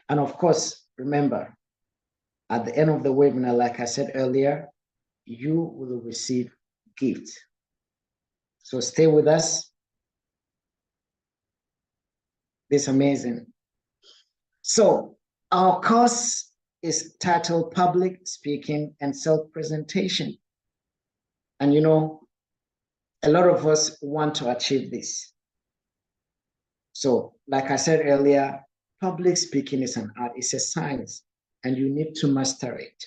And of course, remember, at the end of the webinar, like I said earlier, you will receive gifts. So stay with us. This is amazing. So our course is titled Public Speaking and Self-Presentation. And a lot of us want to achieve this. So like I said earlier, public speaking is an art, it's a science, and you need to master it.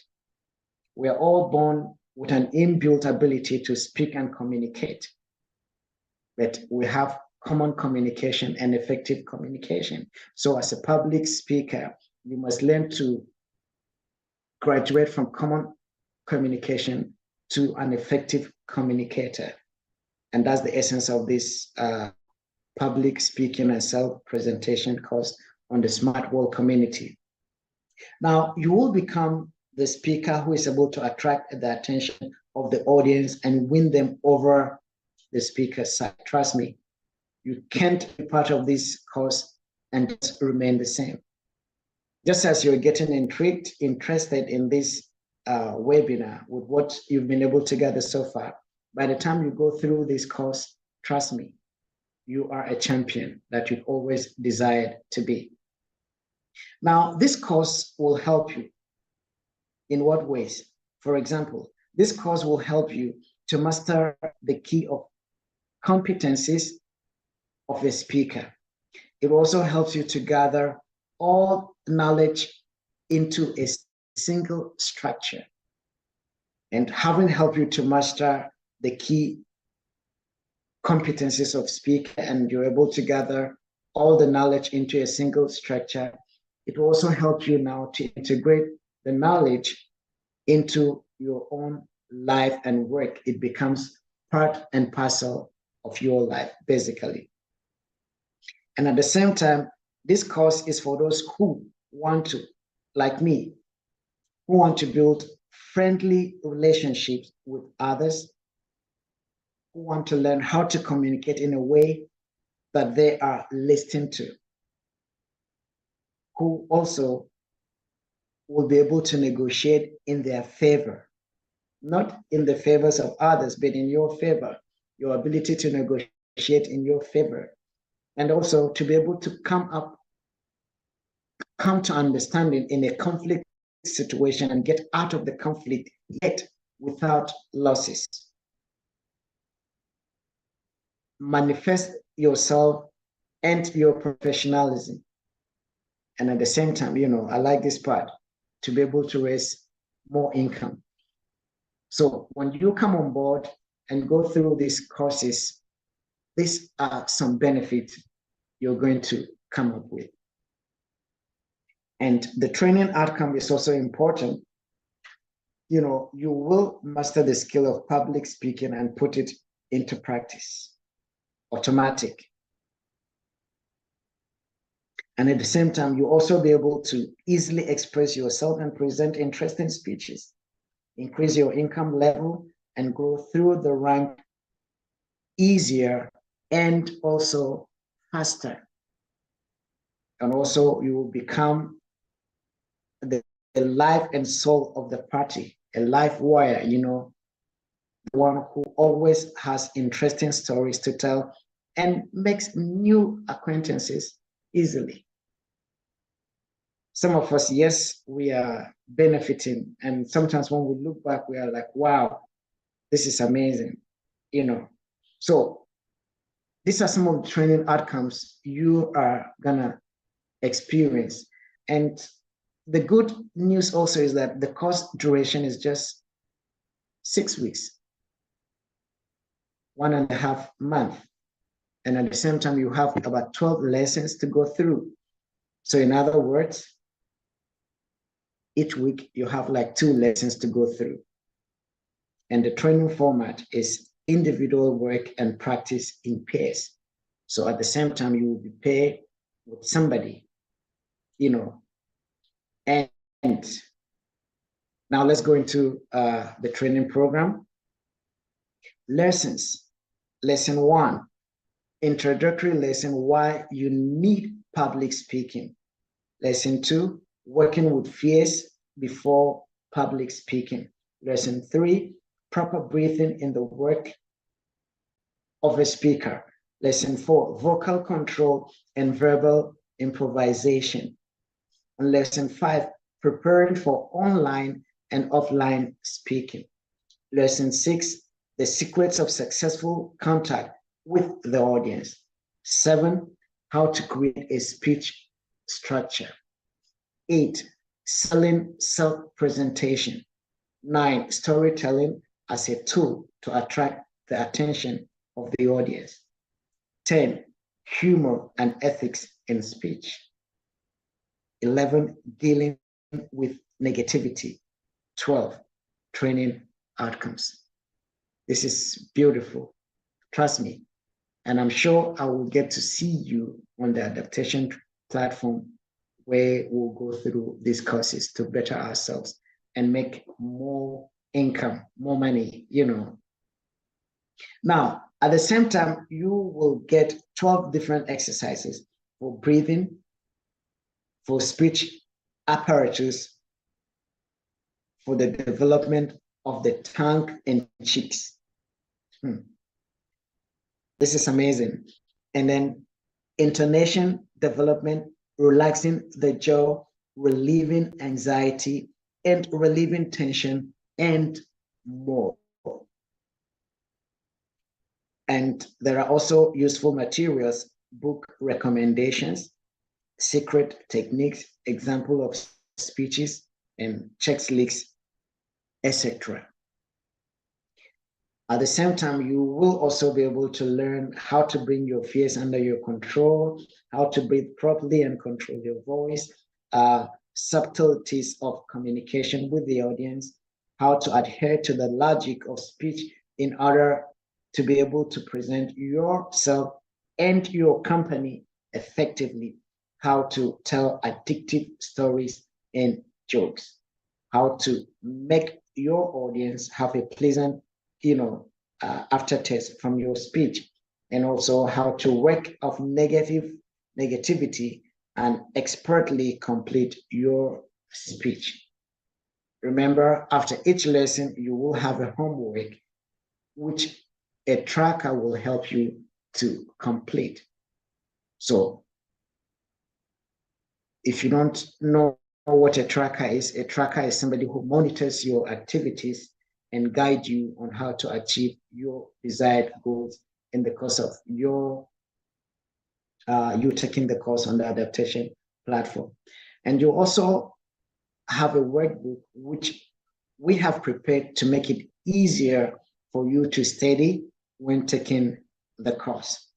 We are all born with an inbuilt ability to speak and communicate, but we have common communication and effective communication. So as a public speaker, you must learn to graduate from common communication to an effective communicator. And that's the essence of this public speaking and self-presentation course on the Smart World Community. Now, you will become the speaker who is able to attract the attention of the audience and win them over the speaker's side. Trust me, you can't be part of this course and just remain the same. Just as you're getting intrigued, interested in this webinar with what you've been able to gather so far, by the time you go through this course, trust me, you are a champion that you've always desired to be. Now, this course will help you In what ways? For example, this course will help you to master the key of competencies of a speaker. It also helps you to gather all knowledge into a single structure. And having helped you to master the key competencies of speaker, and you're able to gather all the knowledge into a single structure, it will also help you now to integrate the knowledge into your own life and work. It becomes part and parcel of your life, basically. And at the same time, this course is for those who want to, like me, who want to build friendly relationships with others, who want to learn how to communicate in a way that they are listened to, who also will be able to negotiate in their favor, not in the favors of others, but in your favor, your ability to negotiate in your favor, and also to be able to come to understanding in a conflict situation and get out of the conflict, yet without losses. Manifest yourself and your professionalism. And at the same time, I like this part, to be able to raise more income. So when you come on board and go through these courses, these are some benefits you're going to come up with. And the training outcome is also important. You will master the skill of public speaking and put it into practice. Automatic. And at the same time, you also be able to easily express yourself and present interesting speeches, increase your income level, and grow through the rank easier and also faster. And also, you will become the life and soul of the party, a life wire, the one who always has interesting stories to tell and makes new acquaintances easily. Some of us, yes, we are benefiting. And sometimes when we look back, we are like, wow, this is amazing, So these are some of the training outcomes you are gonna experience. And the good news also is that the course duration is just 6 weeks, 1.5 months. And at the same time, you have about 12 lessons to go through. So in other words, each week you have like 2 lessons to go through. And the training format is individual work and practice in pairs. So at the same time, you will be paired with somebody, and now let's go into the training program. Lessons. Lesson 1, introductory lesson, why you need public speaking. Lesson 2, working with fears before public speaking. Lesson 3, proper breathing in the work of a speaker. Lesson 4, vocal control and verbal improvisation. And lesson 5, preparing for online and offline speaking. Lesson 6, the secrets of successful contact with the audience. 7, how to create a speech structure. 8, selling self-presentation. 9, storytelling as a tool to attract the attention of the audience. 10, humor and ethics in speech. 11, dealing with negativity. 12, training outcomes. This is beautiful. Trust me. And I'm sure I will get to see you on the adaptation platform, where we'll go through these courses to better ourselves and make more income, more money, Now, at the same time, you will get 12 different exercises for breathing, for speech apparatus, for the development of the tongue and cheeks. This is amazing. And then intonation development, relaxing the jaw, relieving anxiety, and relieving tension, and more. And there are also useful materials, book recommendations, secret techniques, example of speeches, and checklists, etc. At the same time, you will also be able to learn how to bring your fears under your control, how to breathe properly and control your voice, subtleties of communication with the audience, how to adhere to the logic of speech in order to be able to present yourself and your company effectively, how to tell addictive stories and jokes, how to make your audience have a pleasant, aftertaste from your speech, and also how to work off negativity and expertly complete your speech. Remember, after each lesson, you will have a homework which a tracker will help you to complete. So if you don't know what a tracker is somebody who monitors your activities and guide you on how to achieve your desired goals in the course of you taking the course on the adaptation platform. And you also have a workbook which we have prepared to make it easier for you to study when taking the course.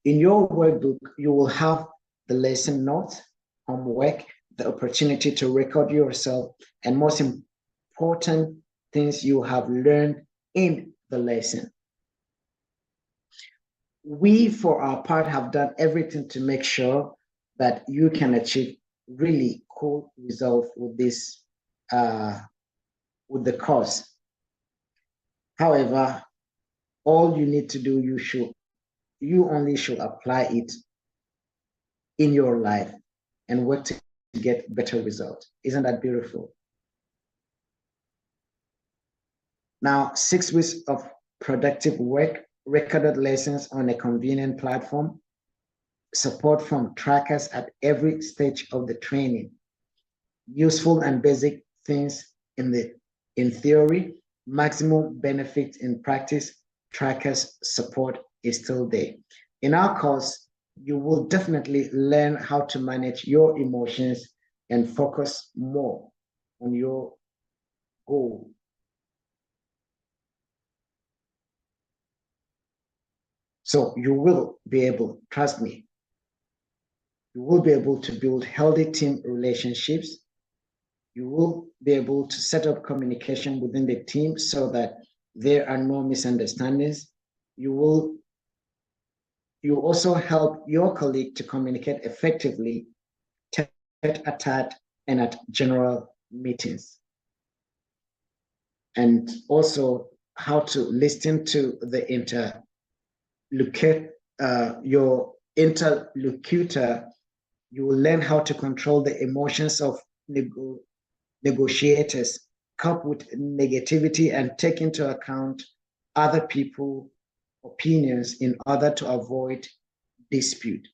In your workbook, you will have the lesson notes, homework, the opportunity to record yourself, and most important things you have learned in the lesson. We, for our part, have done everything to make sure that you can achieve really cool results with this, with the course. However, all you need to do, you only should apply it in your life and work to get better results. Isn't that beautiful? Now, 6 weeks of productive work, recorded lessons on a convenient platform, support from trackers at every stage of the training, useful and basic things in theory, maximum benefit in practice, trackers support is still there. In our course, you will definitely learn how to manage your emotions and focus more on your goal. So you will be able, trust me, you will be able to build healthy team relationships. You will be able to set up communication within the team so that there are no misunderstandings. You also help your colleague to communicate effectively, tete-a-tete and at general meetings. And also how to listen to the your interlocutor. You will learn how to control the emotions of negotiators, cope with negativity, and take into account other people's opinions in order to avoid dispute,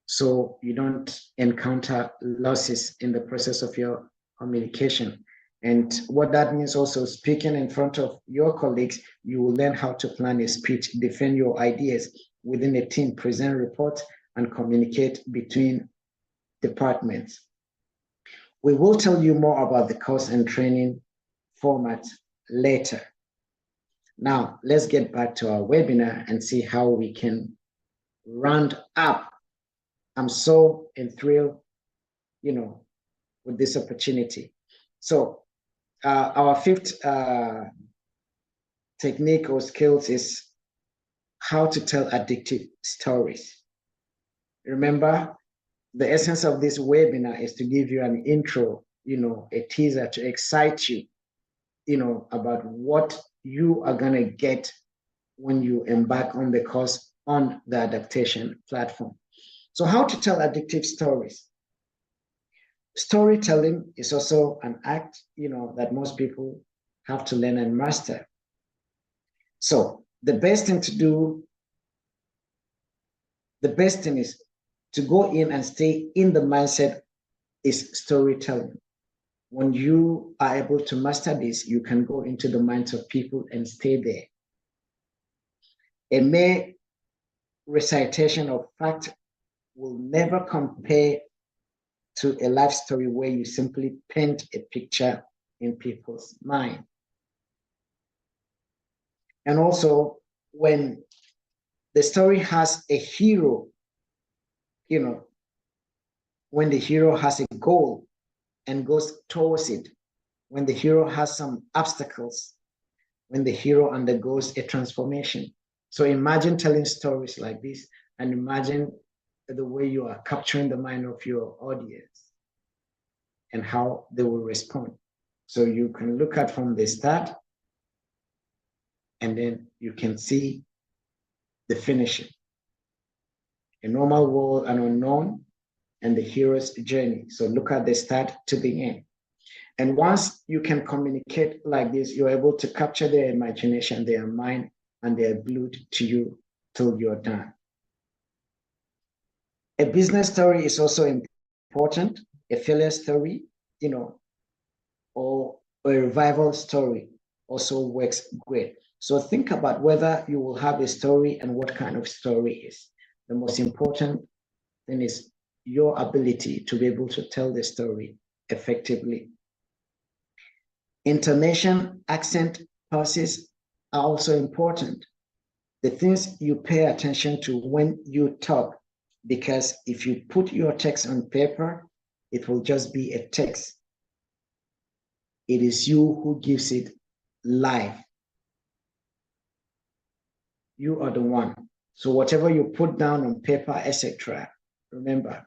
so you don't encounter losses in the process of your communication. And what that means also, speaking in front of your colleagues, you will learn how to plan a speech, defend your ideas within a team, present reports, and communicate between departments. We will tell you more about the course and training format later. Now, let's get back to our webinar and see how we can round up. I'm so enthralled, with this opportunity. So our fifth technique or skills is how to tell addictive stories. Remember, the essence of this webinar is to give you an intro, a teaser to excite you, about what you are going to get when you embark on the course on the adaptation platform. So how to tell addictive stories. Storytelling is also an act, that most people have to learn and master. So the best thing is to go in and stay in the mindset is storytelling. when you are able to master this, you can go into the minds of people and stay there. A mere recitation of fact will never compare to a life story where you simply paint a picture in people's mind. And also, when the story has a hero, when the hero has a goal and goes towards it, when the hero has some obstacles, when the hero undergoes a transformation. So imagine telling stories like this, and imagine the way you are capturing the mind of your audience and how they will respond. So you can look at from the start, and then you can see the finishing. A normal world, an unknown, and the hero's journey. So look at the start to the end. And once you can communicate like this, you're able to capture their imagination, their mind, and they're glued to you till you're done. A business story is also important. A failure story, or a revival story also works great. So think about whether you will have a story and what kind of story is. The most important thing is your ability to be able to tell the story effectively. Intonation, accent, pauses are also important. The things you pay attention to when you talk, because if you put your text on paper, it will just be a text. It is you who gives it life. You are the one. So whatever you put down on paper, etc., remember,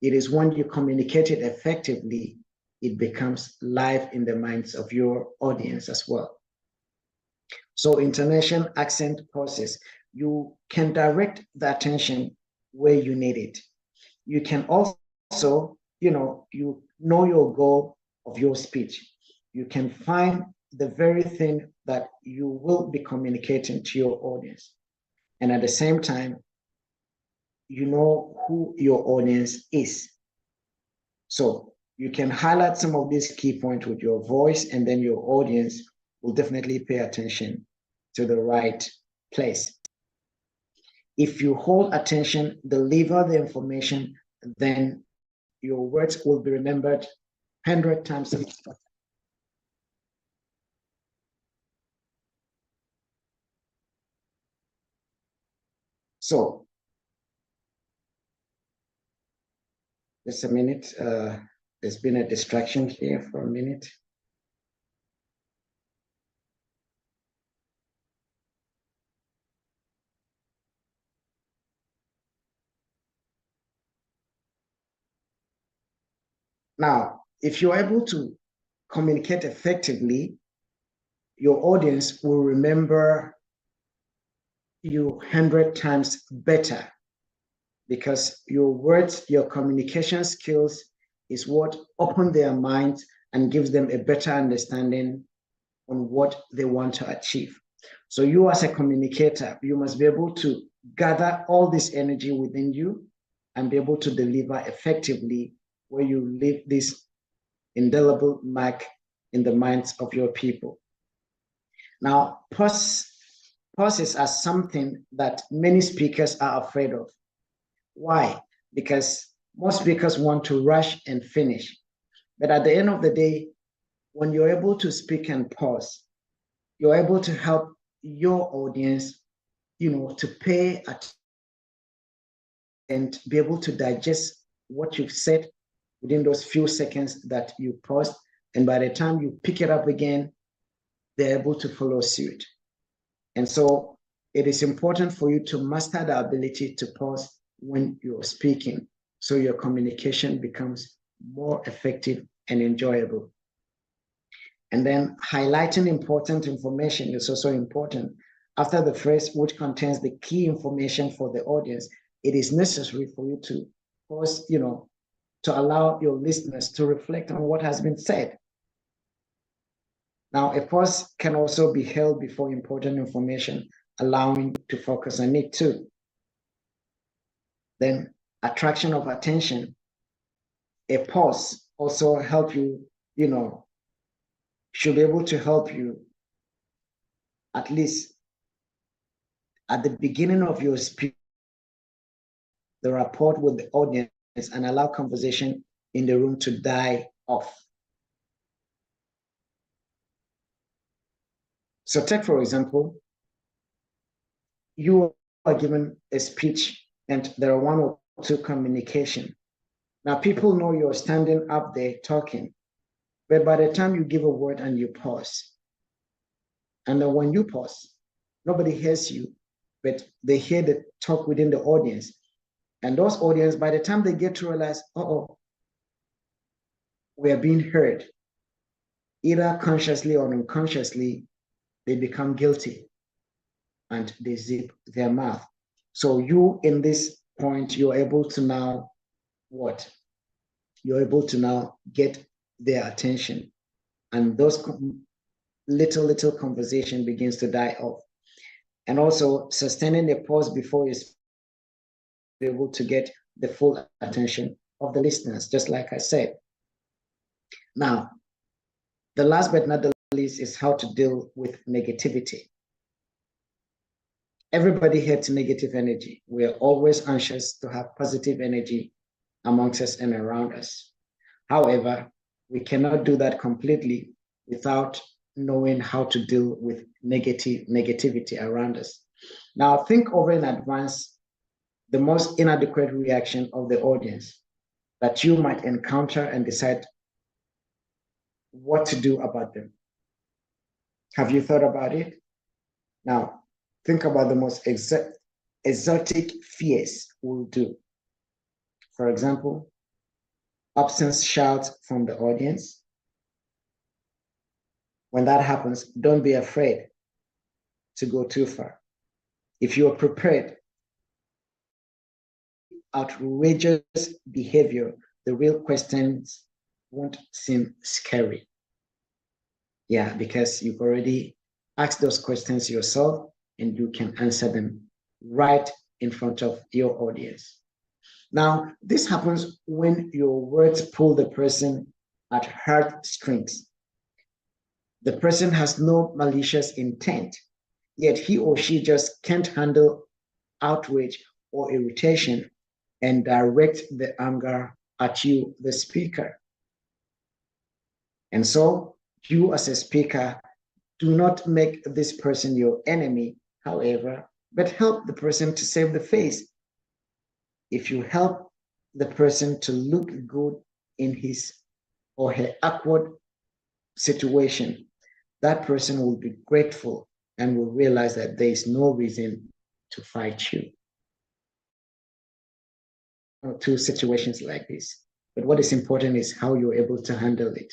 it is when you communicate it effectively, it becomes live in the minds of your audience as well. So intonation, accent, pauses, you can direct the attention where you need it. You can also, you know your goal of your speech. You can find the very thing that you will be communicating to your audience. And at the same time, you know who your audience is. So you can highlight some of these key points with your voice, and then your audience will definitely pay attention to the right place. If you hold attention, deliver the information, then your words will be remembered 100 times. So, just a minute. There's been a distraction here for a minute. Now, if you're able to communicate effectively, your audience will remember you 100 times better, because your words, your communication skills is what open their minds and gives them a better understanding on what they want to achieve. So you as a communicator, you must be able to gather all this energy within you and be able to deliver effectively, where you leave this indelible mark in the minds of your people. Now, pauses are something that many speakers are afraid of. Why? Because most speakers want to rush and finish. But at the end of the day, when you're able to speak and pause, you're able to help your audience, to pay attention and be able to digest what you've said within those few seconds that you paused. And by the time you pick it up again, they're able to follow suit. And so it is important for you to master the ability to pause when you're speaking, so your communication becomes more effective and enjoyable. And then highlighting important information is also important. After the phrase which contains the key information for the audience, it is necessary for you to pause, to allow your listeners to reflect on what has been said. Now, a pause can also be held before important information, allowing to focus on it too. Then attraction of attention. A pause also help you, should be able to help you at least at the beginning of your speech, the rapport with the audience, and allow conversation in the room to die off. So take, for example, you are given a speech and there are one or two communication. Now people know you're standing up there talking, but by the time you give a word and you pause, and then when you pause, nobody hears you, but they hear the talk within the audience. And those audience, by the time they get to realize, we are being heard, either consciously or unconsciously, they become guilty and they zip their mouth. So you, in this point, you're able to now what? You're able to now get their attention. And those little conversation begins to die off. And also sustaining the pause before you be able to get the full attention of the listeners, just like I said. Now, the last but not the least is how to deal with negativity. Everybody hates negative energy. We are always anxious to have positive energy amongst us and around us. However, we cannot do that completely without knowing how to deal with negativity around us. Now, think over in advance the most inadequate reaction of the audience that you might encounter and decide what to do about them. Have you thought about it? Now, think about the most exotic fears we'll do. For example, absence shouts from the audience. When that happens, don't be afraid to go too far. If you are prepared, outrageous behavior, the real questions won't seem scary. Yeah, because you've already asked those questions yourself and you can answer them right in front of your audience. Now, this happens when your words pull the person at heartstrings. The person has no malicious intent, yet he or she just can't handle outrage or irritation and direct the anger at you, the speaker. And so you as a speaker, do not make this person your enemy, however, but help the person to save the face. If you help the person to look good in his or her awkward situation, that person will be grateful and will realize that there is no reason to fight you. Two situations like this. But what is important is how you're able to handle it.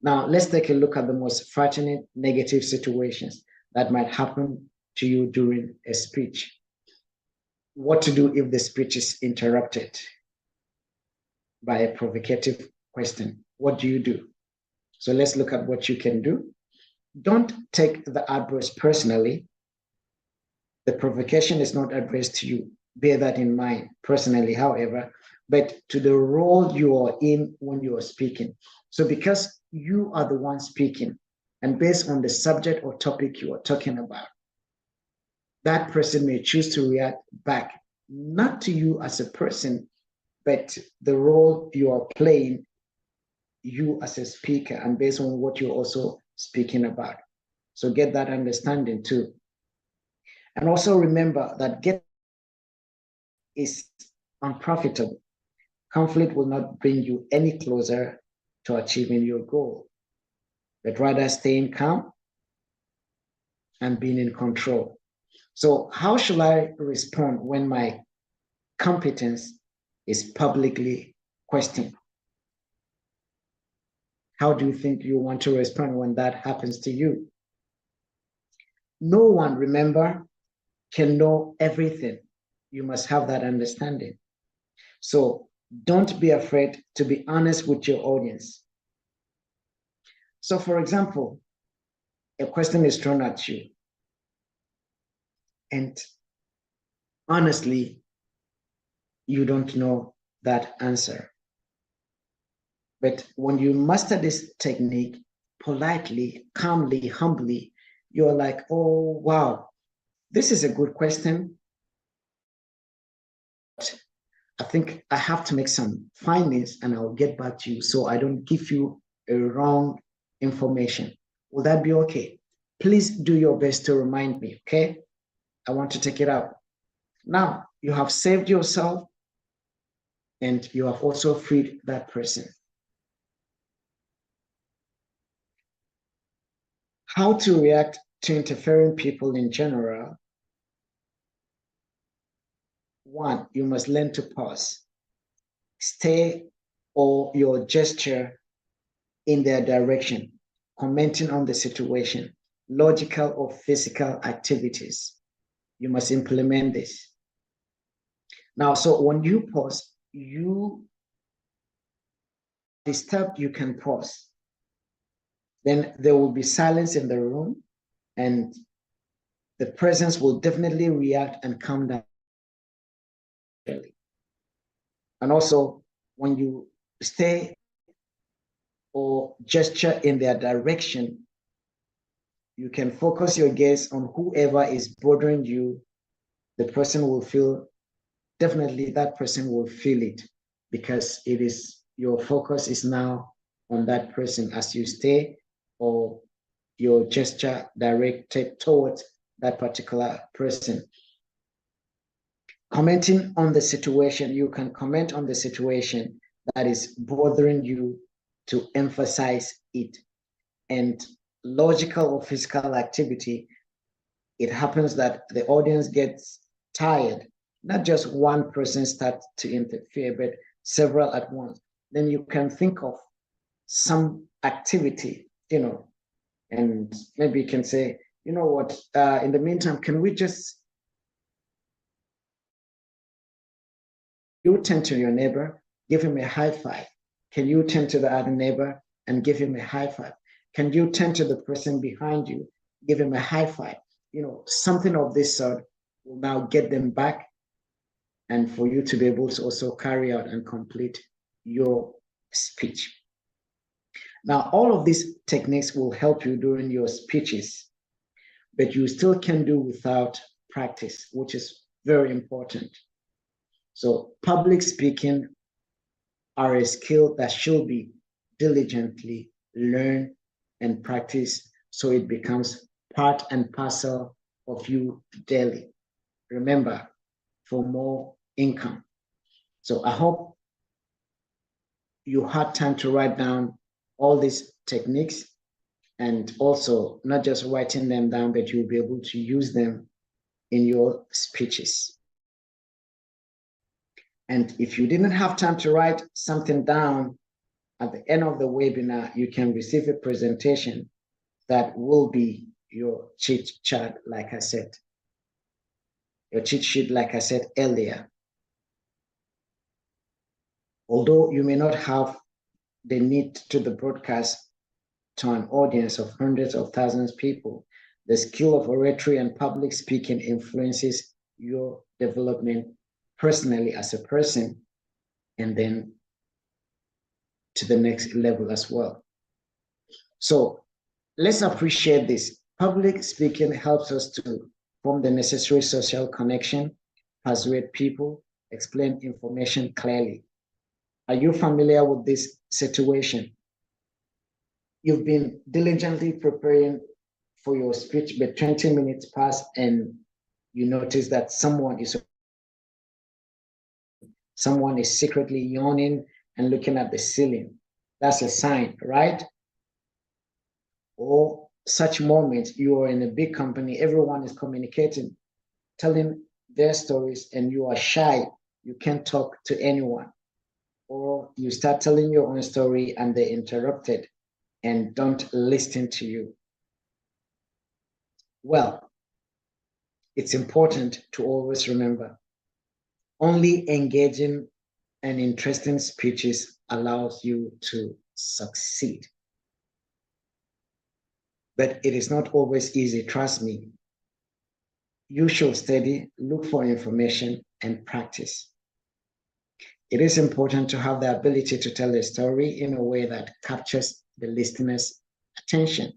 Now, let's take a look at the most frightening negative situations that might happen to you during a speech. What to do if the speech is interrupted by a provocative question? What do you do? So let's look at what you can do. Don't take the outburst personally. The provocation is not addressed to you. Bear that in mind personally, however, but to the role you are in when you are speaking. So because you are the one speaking, and based on the subject or topic you are talking about, that person may choose to react back, not to you as a person, but the role you are playing, you as a speaker, and based on what you're also speaking about. So get that understanding too. And also remember that get is unprofitable. Conflict will not bring you any closer to achieving your goal, but rather staying calm and being in control. So how should I respond when my competence is publicly questioned? How do you think you want to respond when that happens to you? No one, remember, can know everything. You must have that understanding. So don't be afraid to be honest with your audience. So for example, a question is thrown at you. And honestly, you don't know that answer. But when you master this technique politely, calmly, humbly, you're like, oh, wow, this is a good question. I think I have to make some findings and I'll get back to you so I don't give you a wrong information. Will that be okay? Please do your best to remind me, okay? I want to take it out. Now, you have saved yourself and you have also freed that person. How to react to interfering people in general. One, you must learn to pause. Stay or your gesture in their direction, commenting on the situation, logical or physical activities. You must implement this. Now, so when you pause, you disturb, you can pause. Then there will be silence in the room and the presence will definitely react and calm down. And also, when you stay or gesture in their direction, you can focus your gaze on whoever is bothering you. The person will feel, definitely that person will feel it because it is your focus is now on that person as you stay or your gesture directed towards that particular person. Commenting on the situation, you can comment on the situation that is bothering you to emphasize it. And logical or physical activity, it happens that the audience gets tired. Not just one person starts to interfere, but several at once. Then you can think of some activity, and maybe you can say, you know what, in the meantime, can we just, you turn to your neighbor, give him a high five. Can you turn to the other neighbor and give him a high five? Can you turn to the person behind you, give him a high five? Something of this sort will now get them back and for you to be able to also carry out and complete your speech. Now, all of these techniques will help you during your speeches, but you still can do without practice, which is very important. So public speaking are a skill that should be diligently learned and practiced so it becomes part and parcel of you daily. Remember, for more income. So I hope you had time to write down all these techniques and also not just writing them down, but you'll be able to use them in your speeches. And if you didn't have time to write something down, at the end of the webinar, you can receive a presentation that will be your cheat chart, like I said, your cheat sheet, like I said earlier. Although you may not have the need to the broadcast to an audience of hundreds of thousands of people, the skill of oratory and public speaking influences your development personally as a person, and then to the next level as well. So let's appreciate this. Public speaking helps us to form the necessary social connection, persuade people, explain information clearly. Are you familiar with this situation? You've been diligently preparing for your speech, but 20 minutes pass and you notice that someone is secretly yawning and looking at the ceiling. That's a sign, right? Or such moments, you are in a big company, everyone is communicating, telling their stories, and you are shy. You can't talk to anyone. Or you start telling your own story and they interrupted and don't listen to you. Well, it's important to always remember, only engaging and interesting speeches allows you to succeed. But it is not always easy, trust me. You should study, look for information, and practice. It is important to have the ability to tell a story in a way that captures the listener's attention.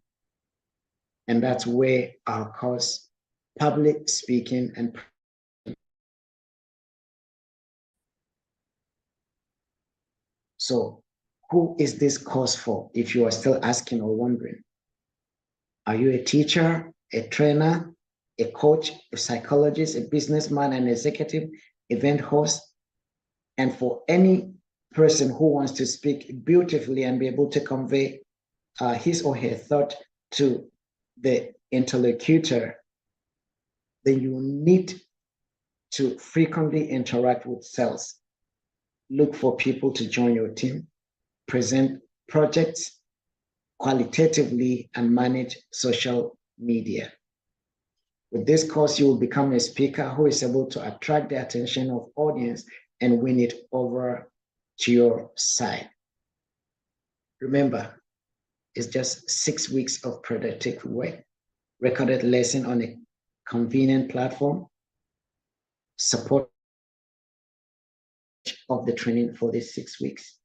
And that's where our course, public speaking and so who is this course for, if you are still asking or wondering? Are you a teacher, a trainer, a coach, a psychologist, a businessman, an executive, event host? And for any person who wants to speak beautifully and be able to convey his or her thought to the interlocutor, then you need to frequently interact with sales. Look for people to join your team, present projects qualitatively, and manage social media. With this course, you will become a speaker who is able to attract the attention of audience and win it over to your side. Remember, it's just 6 weeks of productive work, recorded lesson on a convenient platform, support of the training for these 6 weeks,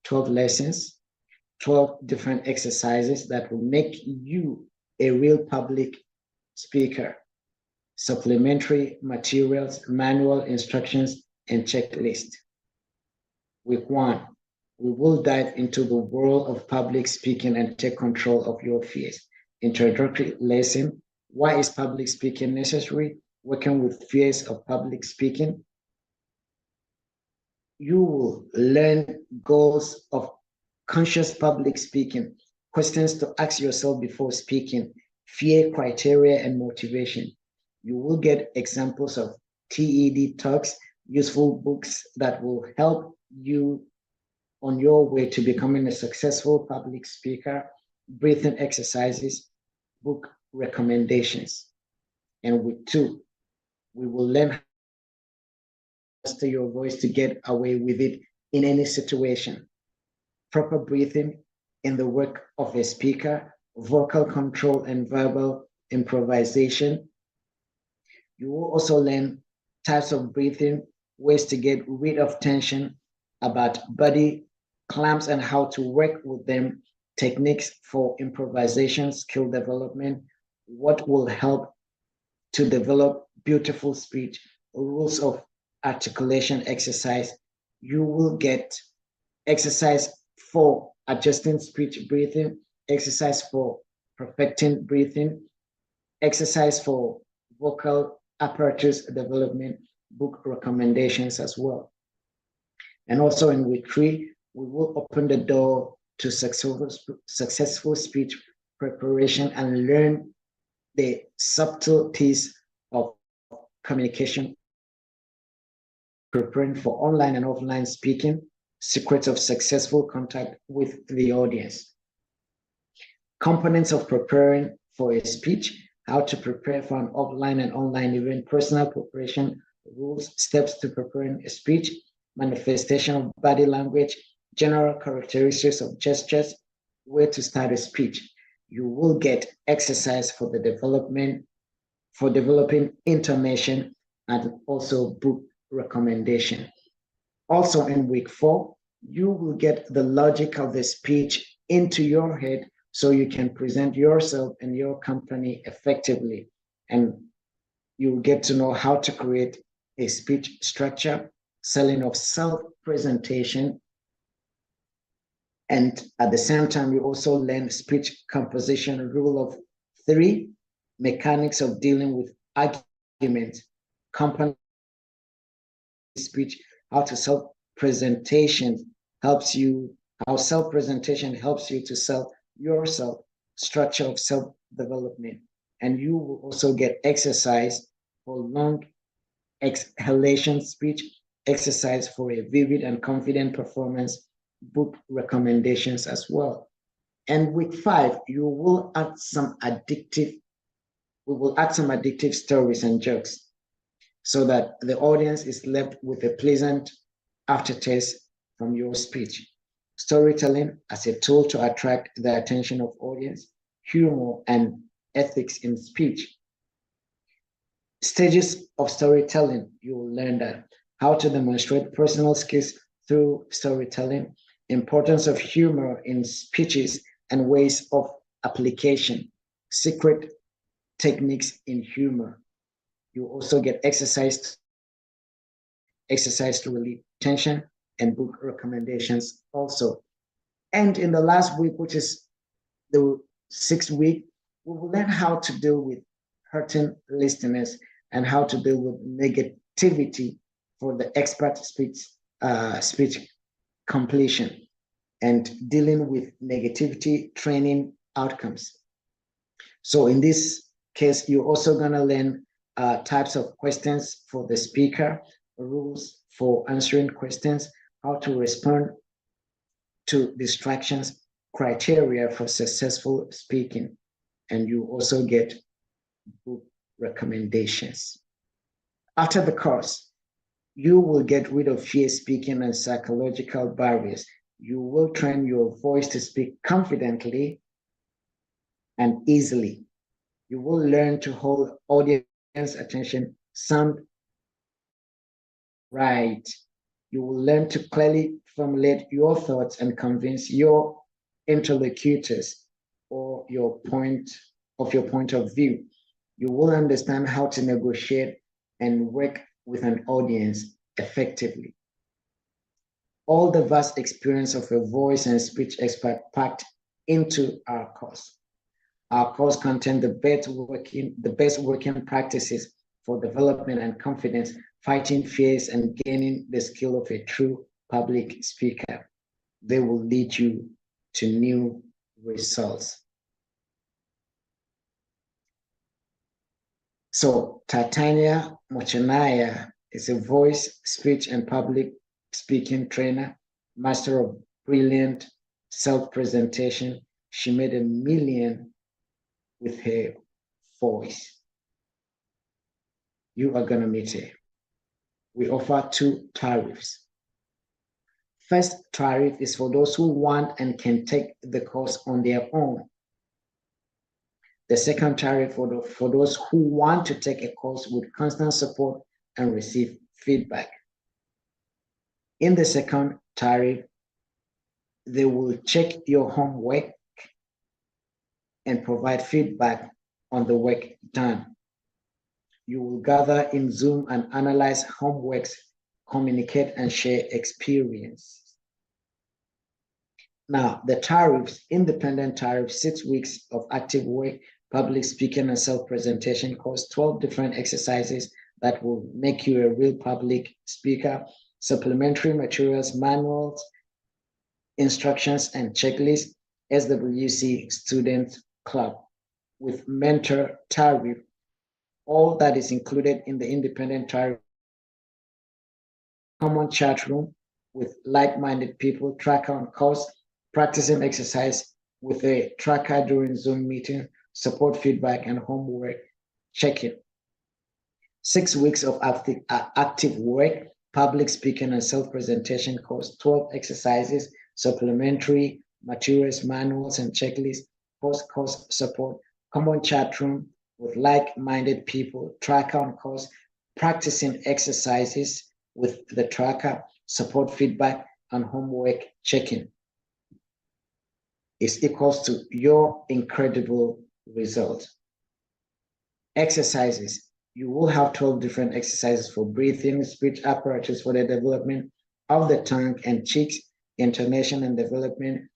12 lessons, 12 different exercises that will make you a real public speaker, supplementary materials, manual instructions, and checklist. Week 1, we will dive into the world of public speaking and take control of your fears. Introductory lesson, why is public speaking necessary? Working with fears of public speaking. You will learn goals of conscious public speaking, questions to ask yourself before speaking, fear criteria and motivation. You will get examples of TED talks, useful books that will help you on your way to becoming a successful public speaker, breathing exercises, book recommendations. And week 2, we will learn how to your voice to get away with it in any situation. Proper breathing in the work of a speaker, vocal control and verbal improvisation. You will also learn types of breathing, ways to get rid of tension, about body clamps and how to work with them, techniques for improvisation, skill development, what will help to develop beautiful speech, rules of articulation exercise. You will get exercise for adjusting speech breathing, exercise for perfecting breathing, exercise for vocal apparatus development, book recommendations as well. And also in week 3, we will open the door to successful speech preparation and learn the subtleties of communication, preparing for online and offline speaking, secrets of successful contact with the audience. Components of preparing for a speech, how to prepare for an offline and online event, personal preparation, rules, steps to preparing a speech, manifestation of body language, general characteristics of gestures, where to start a speech. You will get exercise for the developing intonation and also book recommendation. Also in week 4, you will get the logic of the speech into your head so you can present yourself and your company effectively. And you will get to know how to create a speech structure, selling of self-presentation. And at the same time, you also learn speech composition, rule of 3, mechanics of dealing with arguments, company speech, how self-presentation helps you to sell yourself, structure of self-development. And you will also get exercise for long exhalation speech, exercise for a vivid and confident performance, book recommendations as well. And week 5, we will add some addictive stories and jokes so that the audience is left with a pleasant aftertaste from your speech. Storytelling as a tool to attract the attention of audience, humor and ethics in speech. Stages of storytelling, you will learn that how to demonstrate personal skills through storytelling, importance of humor in speeches and ways of application, secret techniques in humor. You also get exercise to relieve tension, and book recommendations also. And in the last week, which is the 6th week, we will learn how to deal with hurting listeners and how to deal with negativity for the expert speech completion and dealing with negativity training outcomes. So in this case, you're also going to learn types of questions for the speaker, rules for answering questions, how to respond to distractions, criteria for successful speaking, and you also get book recommendations. After the course, you will get rid of fear speaking and psychological barriers. You will train your voice to speak confidently and easily. You will learn to hold audience attention, sound right. You will learn to clearly formulate your thoughts and convince your interlocutors or your point of view. You will understand how to negotiate and work with an audience effectively. All the vast experience of a voice and speech expert packed into our course. Our course contains the best working practices for development and confidence, fighting fears and gaining the skill of a true public speaker. They will lead you to new results. So Titania Mochanaya is a voice, speech, and public speaking trainer, master of brilliant self-presentation. She made $1 million with her voice. You are going to meet her. We offer 2 tariffs. First tariff is for those who want and can take the course on their own. The second tariff for those who want to take a course with constant support and receive feedback. In the second tariff, they will check your homework and provide feedback on the work done. You will gather in Zoom and analyze homeworks, communicate and share experience. Now, the tariffs, independent tariff, 6 weeks of active work, public speaking and self-presentation course, 12 different exercises that will make you a real public speaker, supplementary materials, manuals, instructions, and checklists, SWC Students Club with mentor tariff. All that is included in the independent tariff. Common chat room with like-minded people, tracker on course, practicing exercise with a tracker during Zoom meeting, support feedback, and homework check-in. 6 weeks of active work, public speaking and self-presentation course, 12 exercises, supplementary materials, manuals, and checklists, post-course support, common chat room with like-minded people, tracker on course, practicing exercises with the tracker, support feedback, and homework check-in. Is equals to your incredible result. Exercises. You will have 12 different exercises for breathing, speech apparatus for the development of the tongue and cheeks, intonation and development,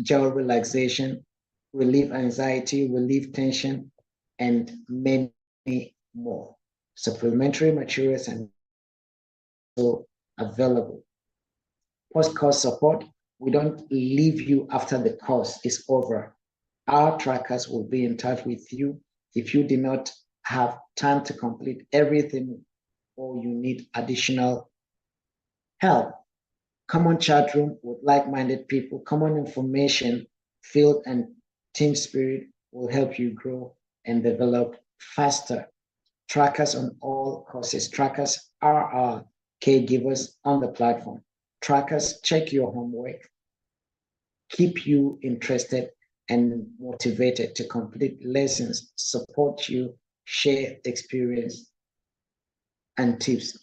jaw relaxation, relieve anxiety, relieve tension, and many more. Supplementary materials and so available. Post-course support. We don't leave you after the course is over. Our trackers will be in touch with you if you do not have time to complete everything or you need additional help. Common chat room with like-minded people, common information, field and team spirit will help you grow and develop faster. Trackers on all courses. Trackers are our caregivers on the platform. Trackers check your homework, keep you interested and motivated to complete lessons, support you, share experience and tips.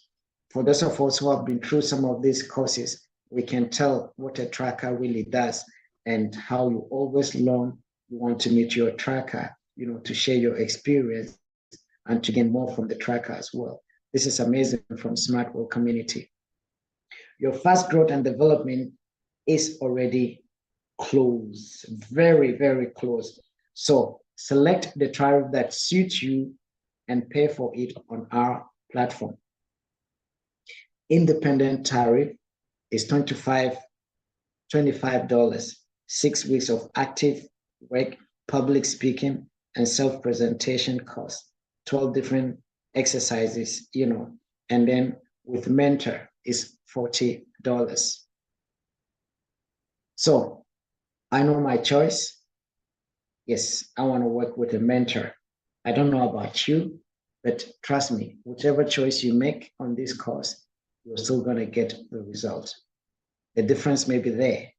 for those of us who have been through some of these courses, we can tell what a tracker really does and how you always learn. You want to meet your tracker, to share your experience and to gain more from the tracker as well. This is amazing from Smart World Community. Your fast growth and development is already close, very, very close. So select the tariff that suits you and pay for it on our platform. Independent tariff is $25, 6 weeks of active work, public speaking, and self-presentation costs, 12 different exercises, and then with mentor is $40. So I know my choice. Yes, I want to work with a mentor. I don't know about you, but trust me, whichever choice you make on this course, you're still going to get the result. The difference may be there.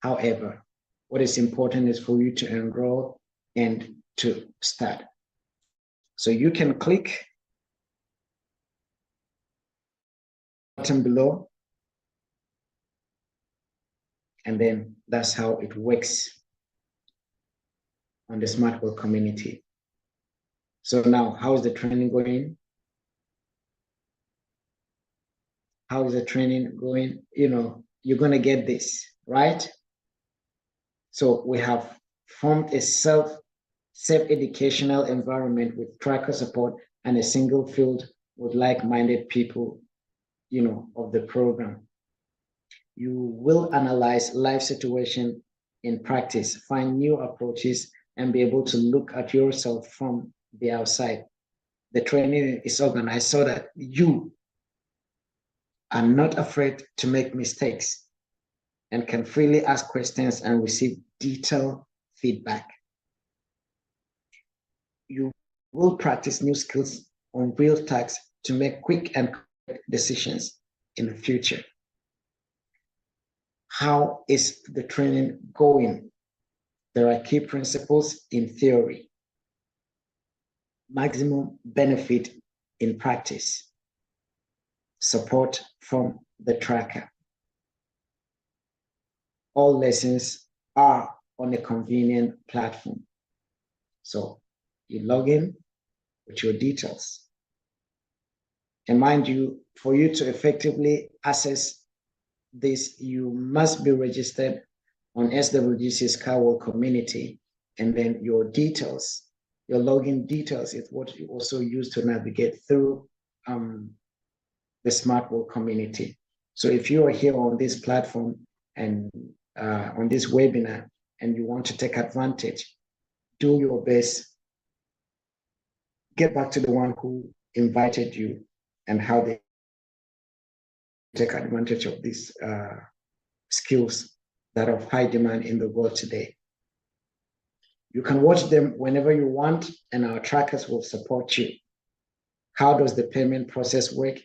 However, what is important is for you to enroll and to start. So you can click button below, and then that's how it works on the Smart World community. So now, how is the training going? How is the training going? You're going to get this, right? So we have formed a self-educational environment with tracker support and a single field with like-minded people, of the program. You will analyze life situation in practice, find new approaches, and be able to look at yourself from the outside. The training is organized so that you are not afraid to make mistakes and can freely ask questions and receive detailed feedback. You will practice new skills on real tasks to make quick and correct decisions in the future. How is the training going? There are key principles in theory. Maximum benefit in practice. Support from the tracker. All lessons are on a convenient platform. So you log in with your details. And mind you, for you to effectively access this, you must be registered on SWC Students Club community, and then your details, your login details is what you also use to navigate through the Smart World community. So if you are here on this platform and on this webinar and you want to take advantage, do your best. Get back to the one who invited you and how they take advantage of these skills that are of high demand in the world today. You can watch them whenever you want, and our trackers will support you. How does the payment process work?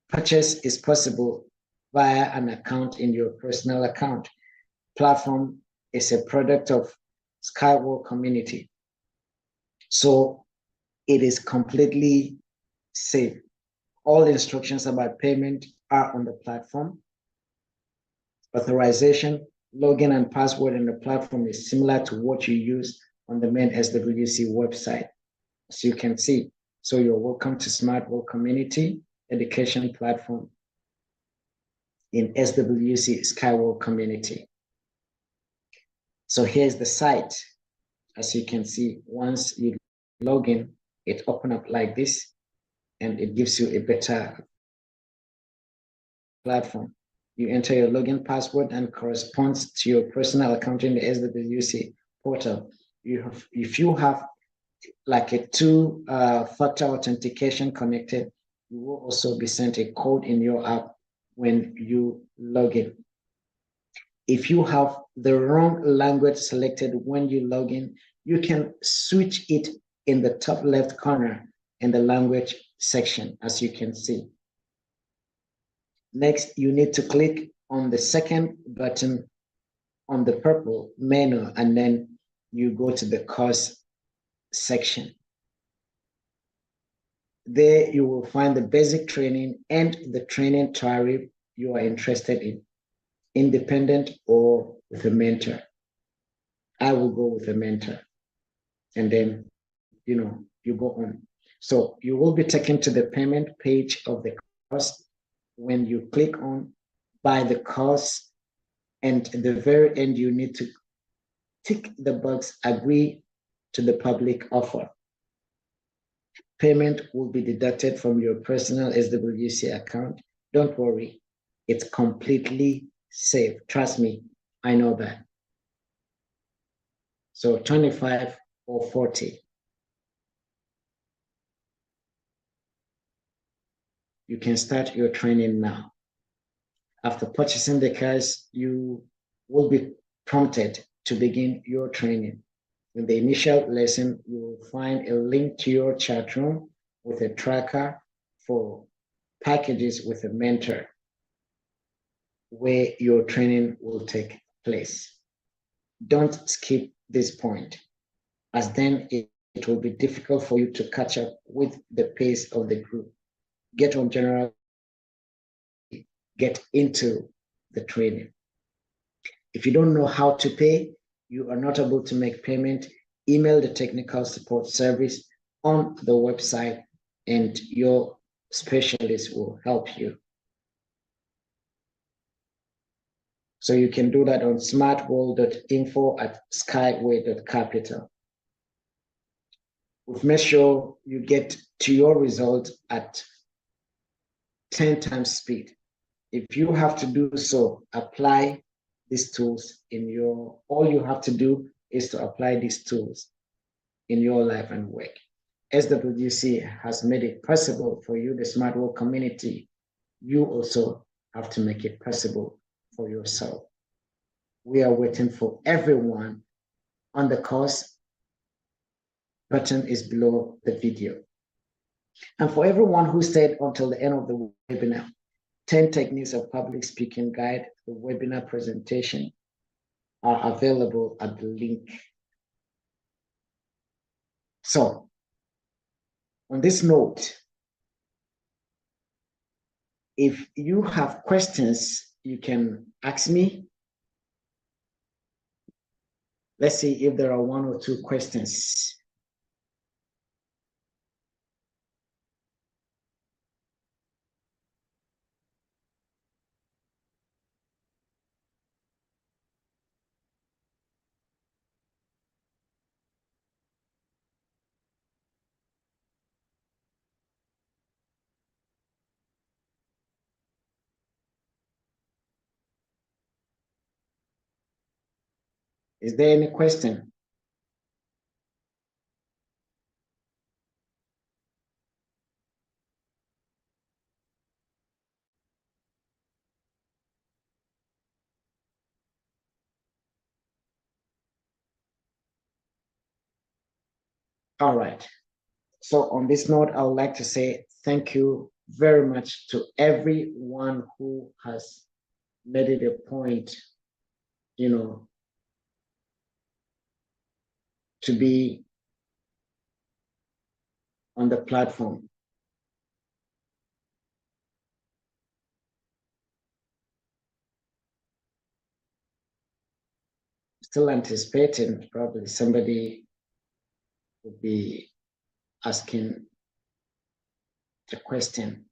Purchase is possible via an account in your personal account. Platform is a product of Skyward community. So it is completely safe. All instructions about payment are on the platform. Authorization, login, and password in the platform is similar to what you use on the main SWC website, as you can see. So you're welcome to Smart World Community Education Platform in SWC Skyward Community. So here's the site. As you can see, once you log in, it opens up like this, and it gives you a better platform. You enter your login password and corresponds to your personal account in the SWC portal. If you have like a two-factor authentication connected, you will also be sent a code in your app when you log in. If you have the wrong language selected when you log in, you can switch it in the top left corner in the language section, as you can see. Next, you need to click on the second button on the purple menu, and then you go to the course section. There you will find the basic training and the training tariff you are interested in, independent or with a mentor. I will go with a mentor, and then you go on. So you will be taken to the payment page of the course. When you click on buy the course, and at the very end, you need to tick the box agree to the public offer. Payment will be deducted from your personal SWC account. Don't worry, it's completely safe. Trust me, I know that. So 25 or 40. You can start your training now. After purchasing the course, you will be prompted to begin your training. In the initial lesson, you will find a link to your chat room with a tracker for packages with a mentor where your training will take place. Don't skip this point, as then it will be difficult for you to catch up with the pace of the group. Get on general, get into the training. If you don't know how to pay, you are not able to make payment, email the technical support service on the website and your specialist will help you. So you can do that on smartworld.info@skyway.capital. We've made sure you get to your result at 10 times speed. If you have to do so, apply these tools all you have to do is to apply these tools in your life and work. SWC has made it possible for you, the Smart World community. You also have to make it possible for yourself. We are waiting for everyone. On the course button is below the video. And for everyone who stayed until the end of the webinar, 10 techniques of public speaking guide, the webinar presentation are available at the link. So on this note, if you have questions, you can ask me. Let's see if there are one or two questions. Is there any question? All right. So on this note, I would like to say thank you very much to everyone who has made it a point, to be on the platform. Still anticipating, probably somebody will be asking the question.